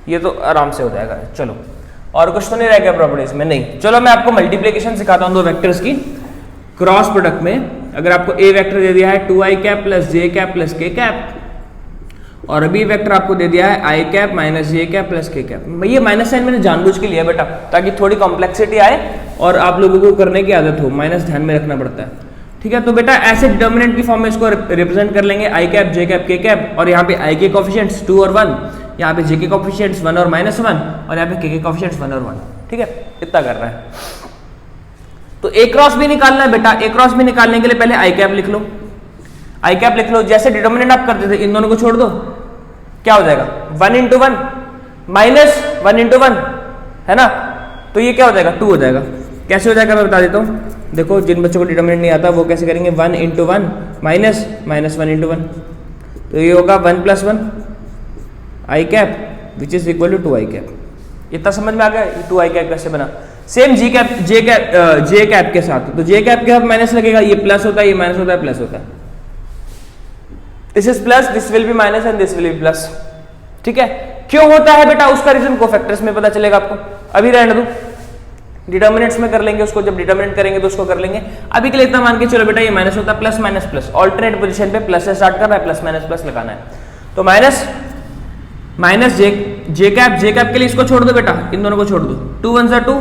Speaker 1: ये तो आराम से हो जाएगा। चलो और कुछ तो नहीं रह गया प्रॉपर्टीज में? नहीं। चलो मैं आपको मल्टीप्लिकेशन सिखाता हूं दो वेक्टर्स की क्रॉस प्रोडक्ट में। अगर आपको ए वेक्टर दे दिया है 2i कैप प्लस जे कैप प्लस के कैप, और बी वेक्टर आपको दे दिया है आई कैप माइनस जे कैप प्लस के कैप। ये माइनस साइन मैंने जानबूझ के लिया बेटा, ताकि थोड़ी कॉम्प्लेक्सिटी आए और आप लोगों को करने की आदत हो, माइनस ध्यान में रखना पड़ता है। ठीक है, तो बेटा ऐसे डिटर्मिनेंट की फॉर्म में इसको रिप्रेजेंट कर लेंगे, आई कैप जे कैप के कैप, और यहाँ पे आई के कोफिशिएंट्स 2 और 1, यहाँ पे जे के कोफिशिएंट्स 1 और -1, और यहाँ पे के कोफिशिएंट्स 1 और 1। ठीक है, इतना कर रहा है। तो ए क्रॉस भी निकालना है बेटा, ए क्रॉस भी निकालने के लिए पहले आई कैप लिख लो, आई कैप लिख लो। जैसे डिटर्मिनेंट आप करते थे, इन दोनों को छोड़ दो, क्या हो जाएगा 1 × 1 माइनस 1 × 1, है ना, तो ये क्या हो जाएगा 2 हो जाएगा। कैसे हो जाएगा मैं बता देता हूँ, देखो जिन बच्चों को डिटर्मिनेंट नहीं आता वो कैसे करेंगे, 1 × 1 माइनस माइनस 1 × 1, तो ये होगा 1 + 1 I cap which is equal to 2i cap. इतना समझ में आ गया 2i कैप कैसे बना। सेम जे कैप के साथ, तो जे कैप के साथ माइनस लगेगा, ये प्लस होता है, ये माइनस होता है, प्लस होता है। This is plus, this will B minus and this will B plus. ठीक है, क्यों होता है बेटा उसका रीजन कोफैक्टर्स में पता चलेगा आपको, अभी रहने दो, डिटर्मिनेंट्स में कर लेंगे उसको, जब डिटर्मिनेंट करेंगे तो उसको कर लेंगे। अभी के लिए इतना मान के चलो बेटा, ये माइनस होता है, plus minus plus, alternate position पे प्लस से स्टार्ट करना है, प्लस माइनस प्लस लगाना है। तो माइनस माइनस जे कैप के लिए इसको छोड़ दो बेटा, इन दोनों को छोड़ दो, 2 × 1 = 2,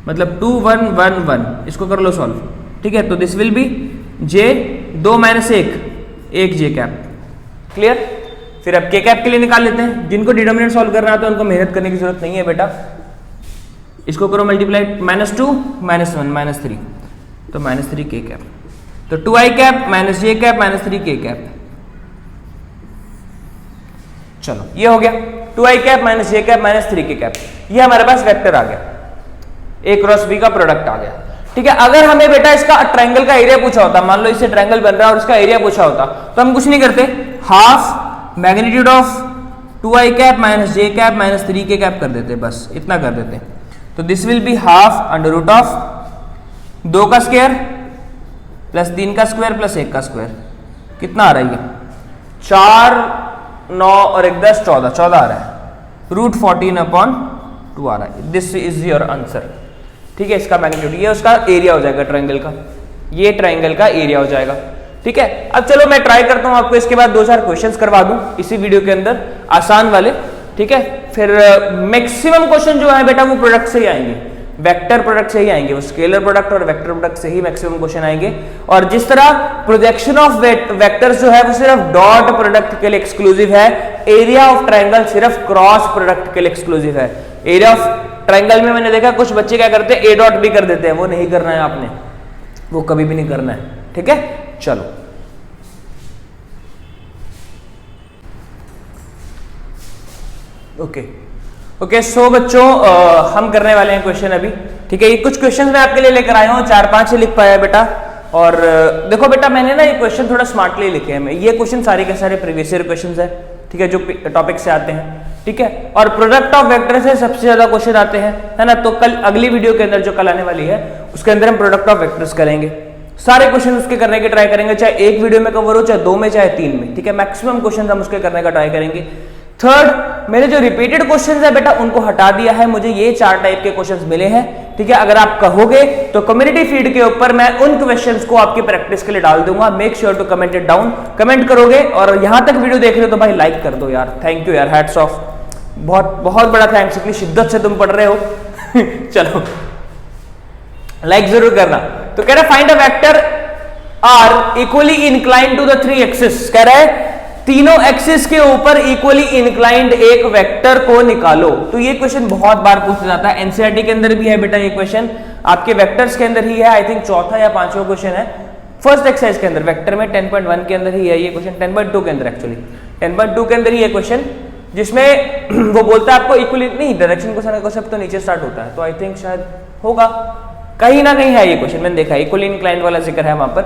Speaker 1: मतलब 2 1 1 1, इसको कर लो सॉल्व। ठीक है, तो this will be J 2 - 1 J cap. Clear? फिर अब के कैप के लिए निकाल लेते हैं। जिनको डिटर्मिनेंट सॉल्व करना है तो उनको मेहनत करने की जरूरत नहीं है बेटा, इसको करो मल्टीप्लाई, -2 -1 -3, तो -3 के कैप, तो 2i कैप माइनस जे कैप -3 के कैप। चलो ये हो गया 2i कैप माइनस जे कैप -3 के कैप, ये हमारे पास वेक्टर आ गया, ए क्रॉस बी का प्रोडक्ट आ गया। ठीक है, अगर हमें बेटा इसका ट्रायंगल का एरिया पूछा होता, मान लो इससे ट्रायंगल बन रहा है और इसका एरिया पूछा होता, तो हम कुछ नहीं करते, half magnitude of 2i cap minus J cap -3 के कैप कर देते, बस इतना कर देते। तो दिस विल बी हाफ √2 2 का स्क्वायर प्लस 3 का स्क्वायर प्लस 1 का स्क्वायर, कितना आ रहा है ये 4 9 और 1 10 14 आ रहा है, √14/2 आ रहा है। This is your answer. ठीक है, इसका मैग्नीट्यूड, ये उसका एरिया हो जाएगा ट्रायंगल का, ये ट्रायंगल का एरिया हो जाएगा। ठीक है, अब चलो मैं ट्राई करता हूं आपको इसके बाद 2-4 क्वेश्चंस करवा दूं इसी वीडियो के अंदर, आसान वाले। ठीक है, फिर मैक्सिमम क्वेश्चन जो है बेटा वो प्रोडक्ट से ही आएंगे, वेक्टर प्रोडक्ट से ही आएंगे, वो स्केलर प्रोडक्ट और वेक्टर प्रोडक्ट से ही मैक्सिमम क्वेश्चन आएंगे। और जिस तरह प्रोजेक्शन ऑफ वेक्टर्स जो है वो सिर्फ डॉट प्रोडक्ट के लिए एक्सक्लूसिव है, एरिया ऑफ ट्रायंगल सिर्फ क्रॉस प्रोडक्ट के लिए एक्सक्लूसिव है। एरिया ऑफ ट्रायंगल में मैंने देखा कुछ बच्चे क्या करते हैं, ए डॉट भी कर देते हैं, वो नहीं करना है आपने, वो कभी भी नहीं करना है, ठीक है। चलो ओके सो बच्चों हम करने वाले हैं क्वेश्चन अभी, ठीक है। ये कुछ क्वेश्चंस मैं आपके लिए लेकर आया हूँ, 4-5 ही लिख पाया बेटा। और देखो बेटा मैंने ना ये क्वेश्चन थोड़ा स्मार्टली लिखे हैं, ये क्वेश्चन सारे के सारे प्रीवियस ईयर क्वेश्चंस है, ठीक है, जो टॉपिक से आते हैं, ठीक है। और प्रोडक्ट ऑफ वेक्टर से सबसे ज्यादा क्वेश्चन आते हैं, है ना। तो कल अगली वीडियो के अंदर जो कल आने वाली है उसके अंदर हम प्रोडक्ट ऑफ वेक्टर्स करेंगे, सारे क्वेश्चन उसके करने की ट्राई करेंगे, चाहे एक वीडियो में कवर हो, चाहे 2 में, चाहे 3 में, ठीक है। मैक्सिमम क्वेश्चन हम उसके करने का ट्राई करेंगे। थर्ड, मेरे जो रिपीटेड क्वेश्चंस है बेटा उनको हटा दिया है, मुझे ये 4 टाइप के क्वेश्चंस मिले हैं, ठीक है। अगर आप कहोगे तो कम्युनिटी फीड के ऊपर मैं उन क्वेश्चंस को आपकी प्रैक्टिस के लिए डाल दूंगा। Make sure to comment it down, comment करोगे। और यहां तक वीडियो देख रहे हो तो भाई लाइक कर दो यार, थैंक यू यार, हैट्स ऑफ, बहुत बहुत बड़ा थैंक्स, इतनी शिद्दत से तुम पढ़ रहे हो चलो लाइक जरूर करना। तो कह रहा है find a vector R equally inclined to the 3 axis, कह रहा है तीनों एक्सिस के ऊपर इक्वली इंक्लाइंड एक वेक्टर को निकालो। तो ये क्वेश्चन बहुत बार पूछा जाता है, एनसीईआरटी के अंदर भी है बेटा ये क्वेश्चन, आपके वेक्टर्स के अंदर ही है, आई थिंक चौथा या 5वां क्वेश्चन है फर्स्ट एक्सरसाइज के अंदर, वेक्टर में 10.1 के अंदर ही है ये क्वेश्चन, 10.2 के अंदर, एक्चुअली 10.2 के अंदर ही ये क्वेश्चन, जिसमें वो बोलता है आपको इक्वली, नहीं डायरेक्शन को सब तो नीचे स्टार्ट होता है, तो आई थिंक शायद होगा, कहीं ना कहीं है ये क्वेश्चन, मैंने देखा इक्वली इंक्लाइंड वाला जिक्र है वहां पर।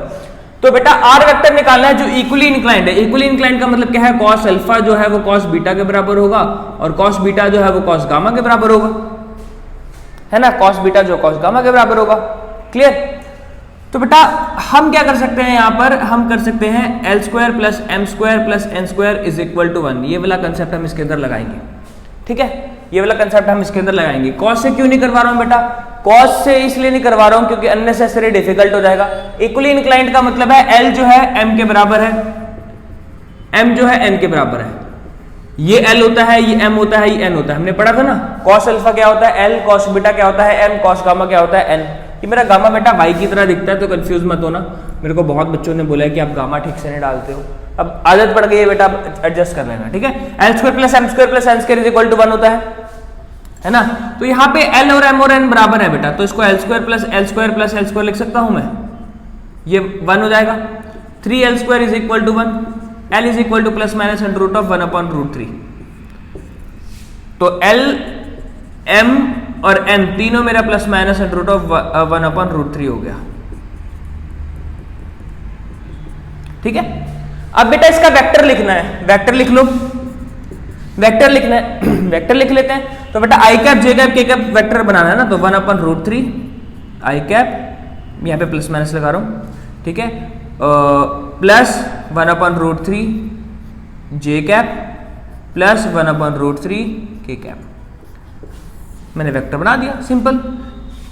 Speaker 1: तो बेटा आर वेक्टर निकालना है जो इक्वली इंक्लाइंड है। इक्वली इंक्लाइंड का मतलब क्या है, कॉस अल्फा जो है वो कॉस बीटा के बराबर होगा, और कॉस बीटा जो है वो कॉस गामा के बराबर होगा, है ना, कॉस बीटा जो कॉस गामा के बराबर होगा, क्लियर। तो बेटा हम क्या कर सकते हैं, यहां पर हम कर सकते हैं L² + M² + N² = 1, ये वाला कंसेप्ट हम इसके अंदर लगाएंगे, ठीक है, ये वाला कंसेप्ट हम इसके अंदर लगाएंगे। कॉस से क्यों नहीं करवा रहा हूं बेटा, कॉस से इसलिए नहीं करवा रहा हूं क्योंकि अननेसेसरी डिफिकल्ट हो जाएगा। इक्वली इंक्लाइंड का मतलब है L जो है M के बराबर है, M जो है N के बराबर है, ये L होता है, ये M होता है, ये N होता है, हमने पढ़ा था ना। कॉस अल्फा क्या होता है L, कॉस बीटा क्या होता है M, कॉस गामा क्या होता है N। ये मेरा गामा बेटा वाई की तरह दिखता है तो कंफ्यूज मत होना, मेरे को बहुत बच्चों ने बोला है कि आप गामा ठीक से नहीं डालते हो, अब आदत पड़ गई है बेटा, एडजस्ट कर लेना, ठीक है। L² + M² + N² = 1 होता है ना। तो यहाँ पे L और M और N बराबर है बेटा, तो इसको L² + L² + L² लिख सकता हूं मैं, ये 1 हो जाएगा। 3L² = 1, L = ±√1/√3। तो L, M और N तीनों मेरा ±√1/√3 हो गया, ठीक है। अब बेटा इसका वेक्टर लिखना है, वेक्टर लिख लो, वेक्टर लिखना है वेक्टर लिख लेते हैं। तो बेटा i cap j cap k cap vector बनाना है ना, तो 1/√3 i कैप, यहाँ पे प्लस माइनस लगा रहा हूँ, ठीक है, plus 1/√3 j cap plus 1/√3 k cap, मैंने वेक्टर बना दिया, सिंपल।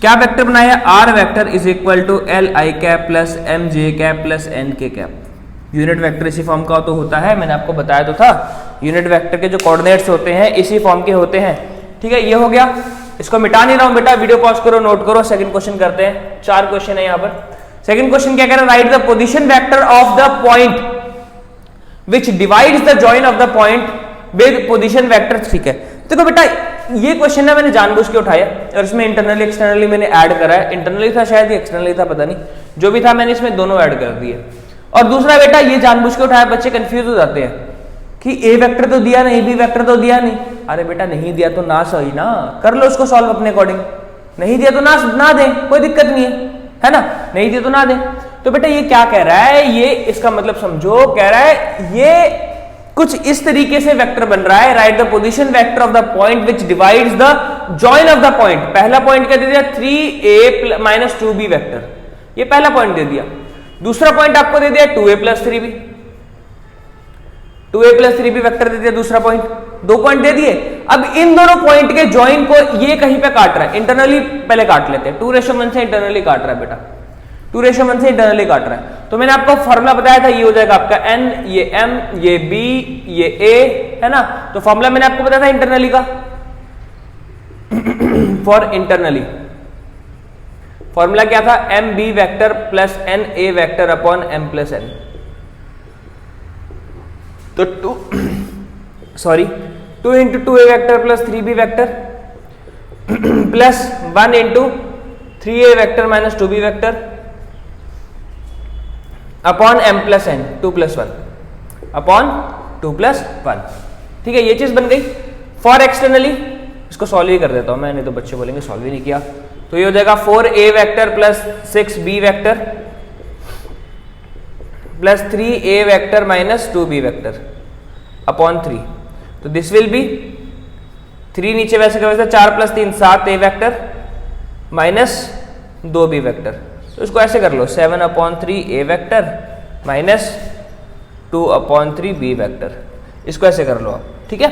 Speaker 1: क्या वेक्टर बनाया, r vector = Li cap plus mj cap plus nk cap. Unit vector इसी फॉर्म का तो होता है, मैंने आपको बताया तो था, यूनिट वेक्टर के जो कोऑर्डिनेट्स होते हैं इसी फॉर्म के होते हैं, ठीक है। ये हो गया, इसको मिटा नहीं रहा हूं बेटा, वीडियो पॉज करो, नोट करो। सेकंड क्वेश्चन करते हैं, 4 क्वेश्चन है यहाँ पर। सेकंड क्वेश्चन क्या कह रहा है, right the position vector of the point which divides the join of the point with position vector, ठीक है। देखो बेटा ये क्वेश्चन ना मैंने जानबूझ के उठाया और इसमें इंटरनली एक्सटर्नली मैंने ऐड करा है, इंटरनली था शायद, ये एक्सटर्नली था पता नहीं, जो भी था मैंने इसमें दोनों ऐड कर दिए। और दूसरा बेटा ये जानबूझ के उठाया, बच्चे कंफ्यूज हो जाते हैं कि ए वेक्टर तो दिया नहीं, बी वेक्टर तो दिया नहीं, अरे बेटा नहीं दिया तो ना सही ना, कर लो उसको सॉल्व अपने अकॉर्डिंग, नहीं दिया तो ना दे, कोई दिक्कत नहीं है ना, नहीं दिया तो ना दे। तो बेटा ये क्या कह रहा है, ये इसका मतलब समझो, कह रहा है ये कुछ इस तरीके से वेक्टर बन रहा है, right the position vector of the point which divides the join of the point. पहला पॉइंट क्या दे दिया, 3a - 2b वेक्टर, ये पहला पॉइंट दे दिया। दूसरा पॉइंट आपको दे दिया 2a + 3b, 2a + 3b vector दे दिया दूसरा पॉइंट, 2 पॉइंट दे दिए। अब इन दोनों पॉइंट के जॉइन को ये कहीं पे काट रहा है, इंटरनली पहले काट लेते हैं, 2:1 से इंटरनली काट रहा है बेटा, 2:1 से इंटरनली काट रहा है। तो मैंने आपको फॉर्मूला बताया था, ये हो जाएगा आपका n, ये m, ये b, ये a, है ना। तो फॉर्मूला मैंने आपको बताया था इंटरनली का, फॉर इंटरनली फॉर्मूला क्या था, M B vector plus N A vector upon m plus n। तो 2 into 2a vector plus 3b vector plus 1 into 3a vector minus 2b vector upon m plus n, 2 plus 1 upon 2 plus 1। ठीक है, ये चीज बन गई for externally. इसको solve ही कर देता हूं मैं, नहीं तो बच्चे बोलेंगे सॉल्व ही नहीं किया। तो ये हो जाएगा 4a vector plus 6b vector plus 3a vector minus 2b vector upon 3। तो दिस विल बी 3 नीचे वैसे का वैसे 4 plus 3 7a vector minus 2b vector. तो इसको ऐसे कर लो 7 upon 3a vector minus 2 upon 3b vector. इसको ऐसे कर लो आप, ठीक है।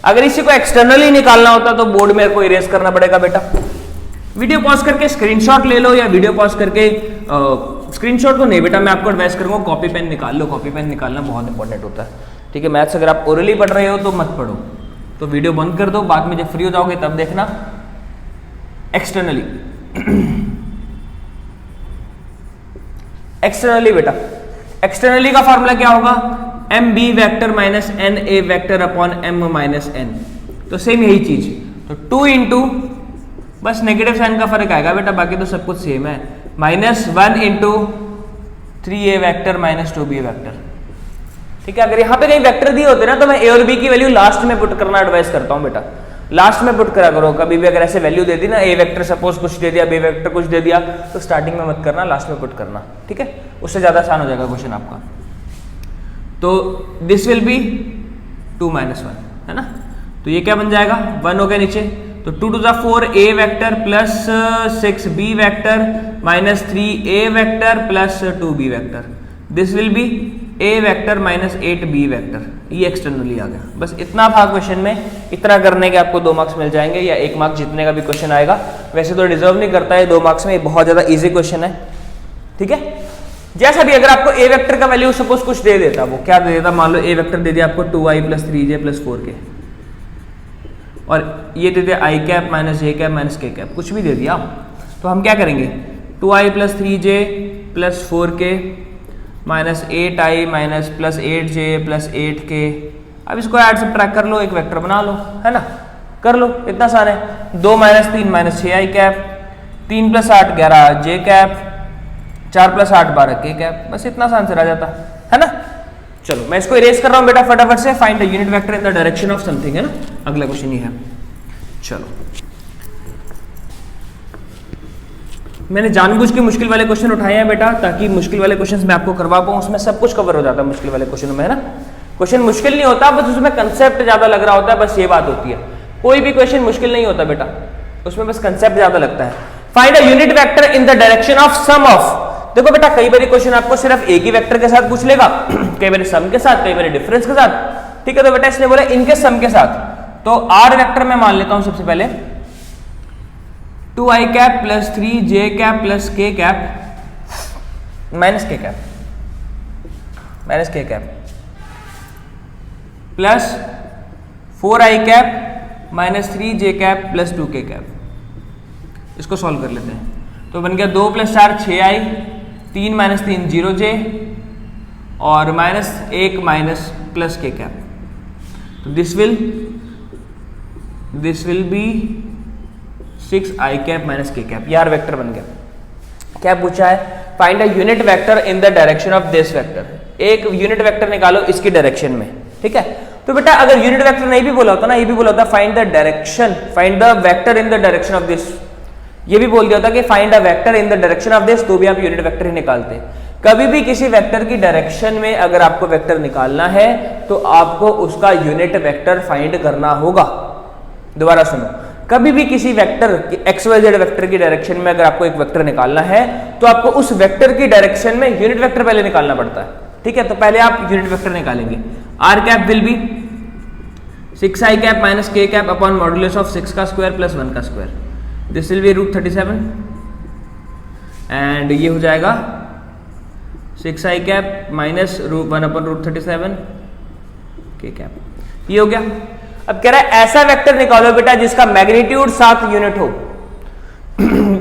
Speaker 1: अगर इसी को एक्सटर्नली निकालना होता तो बोर्ड में को इरेज करना पड़ेगा बेटा। वीडियो पॉज करके स्क्रीनशॉट ले लो, या वीडियो पॉज करके स्क्रीनशॉट तो नहीं बेटा, मैं आपको एडवाइस करूंगा कॉपी पेन निकाल लो। कॉपी पेन निकालना बहुत इंपॉर्टेंट होता है, ठीक है। मैथ्स अगर आप ओरली पढ़ रहे हो तो मत पढ़ो, तो वीडियो बंद कर दो, बाद में जब फ्री हो जाओगे तब देखना। एक्सटर्नली एक्सटर्नली बेटा, एक्सटर्नली का फॉर्मूला क्या होगा, M B vector minus N A vector upon M minus N. तो सेम यही चीज, तो 2 इंटू बस नेगेटिव साइन का फर्क आएगा बेटा, बाकी तो सब कुछ सेम है, minus 1 into 3a vector minus 2b vector. ठीक है, अगर यहाँ पे कहीं वेक्टर दिए होते ना तो मैं a और b की वैल्यू लास्ट में पुट करना एडवाइस करता हूँ बेटा, लास्ट में पुट करा करो। कभी भी अगर ऐसे वैल्यू दे दी ना, a वेक्टर सपोज कुछ दे दिया, b वेक्टर कुछ दे दिया, तो स्टार्टिंग में मत करना, लास्ट में पुट करना, ठीक है। उससे ज्यादा आसान हो जाएगा क्वेश्चन आपका। तो दिस विल बी 2 माइनस 1, है ना। तो ये क्या बन जाएगा, 1 हो गया नीचे, तो 2 to the 4a vector plus 6b vector minus 3a vector plus 2b vector. This will be a vector minus 8b vector. ये एक्सटर्नली आ गया। बस इतना था क्वेश्चन में, इतना करने के आपको 2 मार्क्स मिल जाएंगे, या 1 मार्क्स जितने का भी क्वेश्चन आएगा। वैसे तो डिजर्व नहीं करता है 2 मार्क्स में, ये बहुत ज्यादा इजी क्वेश्चन है, ठीक है। जैसा भी अगर आपको a वेक्टर का वैल्यू सपोज कुछ दे देता, वो क्या दे देता, मान लो a वेक्टर दे दिया आपको 2i plus 3j plus 4k, और ये दे दिया i cap minus j cap minus k cap, कुछ भी दे दिया, तो हम क्या करेंगे, 2i plus 3j plus 4k minus 8i minus plus 8j plus 8k। अब इसको ऐड सब्ट्रैक्ट कर लो, एक वेक्टर बना लो, है ना, कर लो, इतना आसान है। 2 minus 3 minus 6i cap, 3 plus 8 11j cap, 4 plus 8 12k cap. बस इतना आसान से रह जाता है ना। चलो मैं इसको इरेज कर रहा हूं बेटा फटाफट से। Find the unit vector in the direction of something, है ना, अगला क्वेश्चन ही है। चलो मैंने जानबूझ के मुश्किल वाले क्वेश्चन उठाए हैं बेटा, ताकि मुश्किल वाले क्वेश्चंस मैं आपको करवा पाऊं। उसमें सब कुछ कवर हो जाता है मुश्किल वाले क्वेश्चन में, है ना। क्वेश्चन मुश्किल नहीं होता, बस उसमें कंसेप्ट ज्यादा लग रहा होता है, बस ये बात होती है। कोई भी क्वेश्चन मुश्किल नहीं होता बेटा, उसमें बस कंसेप्ट ज्यादा लगता है। Find a unit vector in the direction of sum of. देखो बेटा, कई बार क्वेश्चन आपको सिर्फ एक ही वेक्टर के साथ पूछ लेगा, कई बार सम के साथ, कई बार डिफरेंस के साथ, ठीक है। तो बेटा इसने बोला इनके सम के साथ, तो आर वेक्टर में मान लेता हूं सबसे पहले 2i cap plus 3j cap plus k cap minus k cap plus 4i cap minus 3j cap plus 2k cap. इसको सॉल्व कर लेते हैं। तो बन गया 2 प्लस 4 6i, 3 माइनस 3 0j, और minus 1 minus plus k cap. तो this will be 6i cap minus k cap. यार वेक्टर बन गया। क्या पूछा है, find a unit vector in the direction of this vector. एक यूनिट वेक्टर निकालो इसकी डायरेक्शन में, ठीक है। तो बेटा अगर यूनिट वेक्टर नहीं भी बोला होता ना, ये भी बोला होता find the direction, find the vector in the direction of this, ये भी बोल दिया होता कि find a vector in the direction of this, तो भी आप यूनिट वेक्टर ही निकालते। कभी भी किसी वेक्टर की डायरेक्शन में अगर आपको वेक्टर निकालना है तो आपको उसका यूनिट वेक्टर फाइंड करना होगा। दोबारा सुनो, कभी भी किसी वेक्टर XYZ वेक्टर की डायरेक्शन में अगर आपको एक वेक्टर निकालना है तो आपको उस वेक्टर की डायरेक्शन में यूनिट वेक्टर पहले निकालना पड़ता है, ठीक है। तो पहले आप यूनिट वेक्टर निकालेंगे। R cap will be 6i cap minus k cap upon modulus of 6 का स्क्वायर प्लस 1 का square. This will be √37। And ये हो जाएगा 6i cap minus 1/√37 k cap. ये हो गया। अब कह रहा है ऐसा वेक्टर निकालो बेटा जिसका मैग्नीट्यूड 7 यूनिट हो।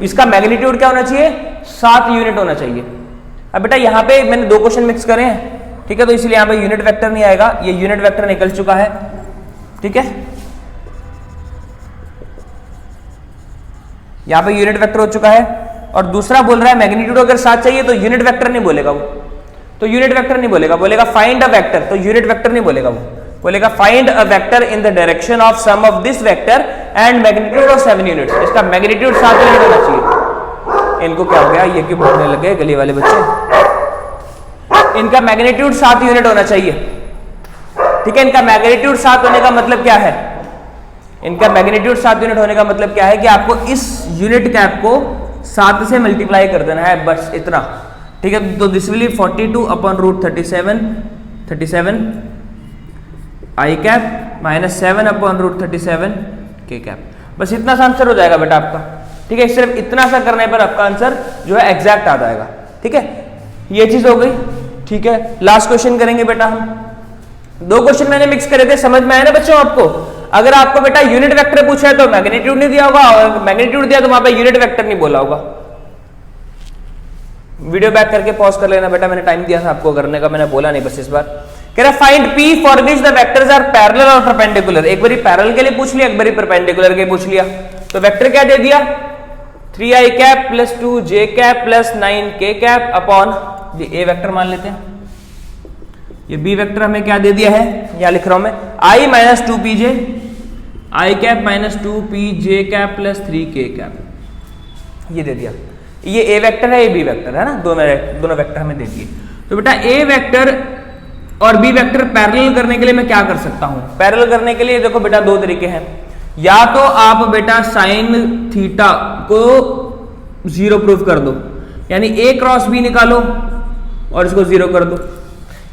Speaker 1: इसका मैग्नीट्यूड क्या होना चाहिए? 7 यूनिट होना चाहिए। अब बेटा यहां पे मैंने दो क्वेश्चन मिक्स करे हैं, ठीक है, तो इसलिए यहां पे यूनिट वेक्टर नहीं आएगा, ये यूनिट वेक्टर निकल चुका है, ठीक है, यहां पे यूनिट वेक्टर हो चुका है। और दूसरा बोल रहा है मैग्नीट्यूड अगर 7 चाहिए तो यूनिट वेक्टर नहीं बोलेगा वो, तो यूनिट वेक्टर नहीं बोलेगा, बोलेगा फाइंड अ वेक्टर, तो यूनिट वेक्टर नहीं बोलेगा वो, बोलेगा find a vector in the direction of sum of this vector and magnitude of 7 units. इसका मैग्नीट्यूड 7 यूनिट होना चाहिए। इनको क्या हो गया, ये क्यों बोलने लगे गली वाले बच्चे? इनका मैग्नीट्यूड 7 यूनिट होना चाहिए, ठीक है। इनका मैग्नीट्यूड 7 होने का मतलब क्या है? इनका मैग्नीट्यूड 7 यूनिट होने का मतलब क्या है कि आपको इस यूनिट कैप को 7 से मल्टीप्लाई कर देना है, बस इतना, ठीक है। तो this will B 42/√37 I cap minus 7/√37 के कैप, बस इतना सा आंसर हो जाएगा बेटा आपका, ठीक है। सिर्फ इतना सा करने पर आपका आंसर जो है एग्जैक्ट आ जाएगा, ठीक है। ये चीज हो गई, ठीक है। लास्ट क्वेश्चन करेंगे बेटा हम। दो क्वेश्चन मैंने मिक्स करे थे, समझ में आया ना बच्चों आपको? अगर आपको बेटा यूनिट वेक्टर पूछा है तो मैग्नीट्यूड नहीं दिया होगा, और मैग्नीट्यूड दिया तो वहां पे यूनिट वेक्टर नहीं बोला होगा। वीडियो बैक करके पॉज कर लेना बेटा, मैंने टाइम दिया था आपको करने का, मैंने बोला नहीं बस इस बार। कह रहा find P for which the vectors are parallel और परपेंडिकुलर। एक बारी पैरेलल के लिए पूछ लिया, एक बारी परपेंडिकुलर के लिए पूछ लिया। तो वेक्टर क्या दे दिया? 3i cap plus 2j cap plus 9k cap upon, ये a वेक्टर मान लेते हैं, ये b वेक्टर हमें क्या दे दिया है, यहां लिख रहा हूं मैं, i minus 2pj, i cap minus 2pj cap plus 3k cap, ये दे दिया। ये a वेक्टर है, ये b वेक्टर है ना, दोनों वेक्टर हमें दे दिए। तो बेटा a वेक्टर और b वेक्टर पैरेलल करने के लिए मैं क्या कर सकता हूं? पैरेलल करने के लिए देखो बेटा दो तरीके हैं, या तो आप बेटा साइन थीटा को 0 प्रूफ कर दो, यानी a क्रॉस b निकालो और इसको 0 कर दो।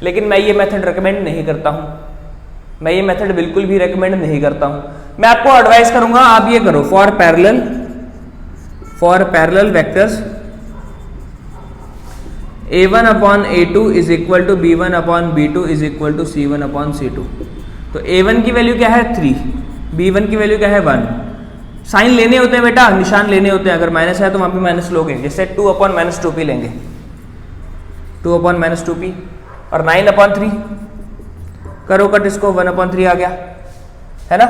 Speaker 1: लेकिन मैं ये मेथड रिकमेंड नहीं करता हूं, मैं ये मेथड बिल्कुल भी रिकमेंड नहीं करता हूं। मैं आपको एडवाइस करूंगा आप ये करो, for parallel vectors a1 upon a2 is equal to b1 upon b2 is equal to c1 upon c2। तो a1 की वैल्यू क्या है 3, b1 की वैल्यू क्या है 1। साइन लेने होते हैं बेटा, निशान लेने होते हैं, अगर माइनस है तो वहां पे माइनस लोगे, जैसे 2 अपॉन माइनस 2p लेंगे, 2 अपॉन माइनस 2p, और 9 अपॉन 3 करो कट, इसको 1 अपॉन 3 आ गया, है ना।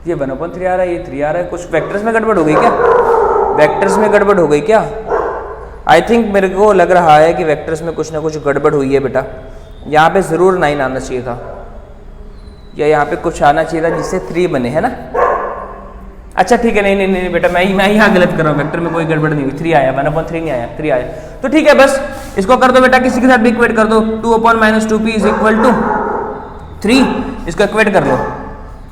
Speaker 1: ये 1 अपॉन 3 आ रहा है, ये 3 आ रहा है, कुछ वेक्टर्स में गड़बड़ हो गई क्या? वेक्टर्स में गड़बड़ हो गई क्या? आई थिंक मेरे को लग रहा है कि वेक्टर्स में कुछ ना कुछ गड़बड़ हुई है बेटा। यहाँ पे जरूर 9 आना चाहिए था, या यहाँ पे कुछ आना चाहिए था जिससे 3 बने, है ना। अच्छा ठीक है, नहीं बेटा, मैं यहाँ गलत कर रहा हूँ, वेक्टर में कोई गड़बड़ नहीं हुई, 3 आया, 1 अपॉन 3 नहीं आया, 3 आया। तो ठीक है, बस इसको कर दो बेटा, किसी के साथ भी इक्वेट कर दो, 2 upon minus 2p is equal to 3, इसको इक्वेट कर लो,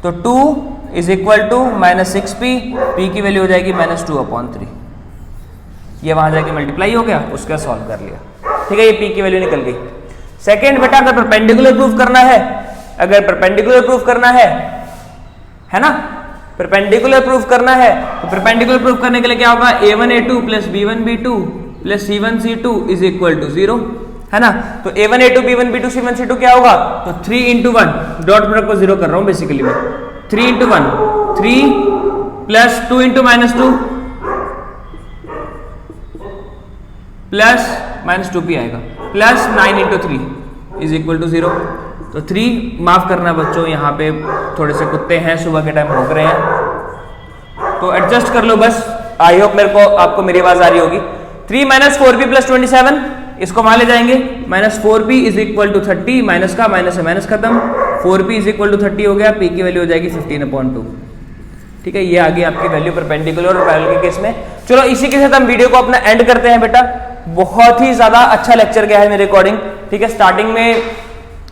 Speaker 1: तो 2 is equal to minus 6p, p की वैल्यू हो जाएगी माइनस 2 अपॉन 3, ये वहां जाके मल्टीप्लाई हो गया, उसका सॉल्व कर लिया, ठीक है, ये p की वैल्यू निकल गई। सेकेंड बेटा, अगर परपेंडिकुलर प्रूफ करना है, अगर परपेंडिकुलर प्रूफ करना है ना, परपेंडिकुलर प्रूफ करना है, तो परपेंडिकुलर प्रूफ करने के लिए क्या होगा, a1 a2 plus b1 b2 plus c1 c2 is equal to 0, है ना। तो a1 a2 b1 b2 c1 c2 क्या होगा, तो 3 इंटू 1, डॉट प्रोडक्ट को 0 कर रहा हूं बेसिकली मैं, 3 into 1 3 plus 2 into minus 2 plus minus 2p आएगा, plus 9 into 3 is equal to 0। तो 3, माफ करना बच्चों, यहाँ पे थोड़े से कुत्ते हैं, सुबह के टाइम भौंक रहे हैं, तो एडजस्ट कर लो बस। आई होप आपको मेरी आवाज आ रही होगी। 3 माइनस 4p प्लस 27, इसको मान ले जाएंगे, minus 4p is equal to 30, minus का माइनस है माइनस खत्म, 4p इज इक्वल टू 30 हो गया, p की वैल्यू हो जाएगी 15/2, ठीक है। ये आ गई आपकी वैल्यू परपेंडिकुलर और पैरेलल के केस में। चलो इसी के साथ हम वीडियो को अपना एंड करते हैं बेटा। बहुत ही ज्यादा अच्छा लेक्चर गया है मेरे अकॉर्डिंग, ठीक है। स्टार्टिंग में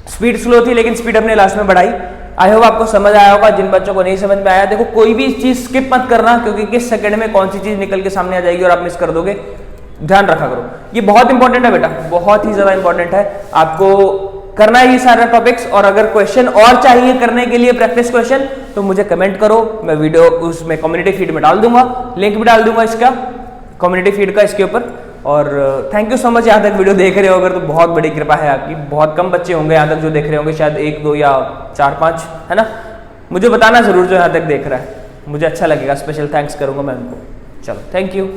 Speaker 1: स्पीड स्लो थी, लेकिन स्पीड अपने लास्ट में बढ़ाई। आई होप आपको समझ आया होगा। जिन बच्चों को नहीं समझ में आया, देखो कोई भी चीज स्किप मत करना, क्योंकि किस सेकंड में कौन सी चीज निकल के सामने आ जाएगी और आप मिस कर दोगे, ध्यान रखा करो। ये बहुत इंपॉर्टेंट है बेटा, बहुत ही ज्यादा इंपॉर्टेंट है। आपको करना है ये सारा टॉपिक्स। और अगर क्वेश्चन और चाहिए करने के लिए प्रैक्टिस क्वेश्चन तो मुझे कमेंट करो, मैं वीडियो उसमें कम्युनिटी फीड में डाल दूंगा, लिंक भी डाल दूंगा इसका कम्युनिटी फीड का इसके ऊपर। और थैंक यू सो मच, यहाँ तक वीडियो देख रहे हो अगर तो बहुत बड़ी कृपा है आपकी। बहुत कम बच्चे होंगे यहाँ तक जो देख रहे होंगे, शायद 1 2 या 4 5, है ना। मुझे बताना जरूर जो यहाँ तक देख रहा है, मुझे अच्छा लगेगा, स्पेशल थैंक्स करूंगा मैं उनको। चलो थैंक यू।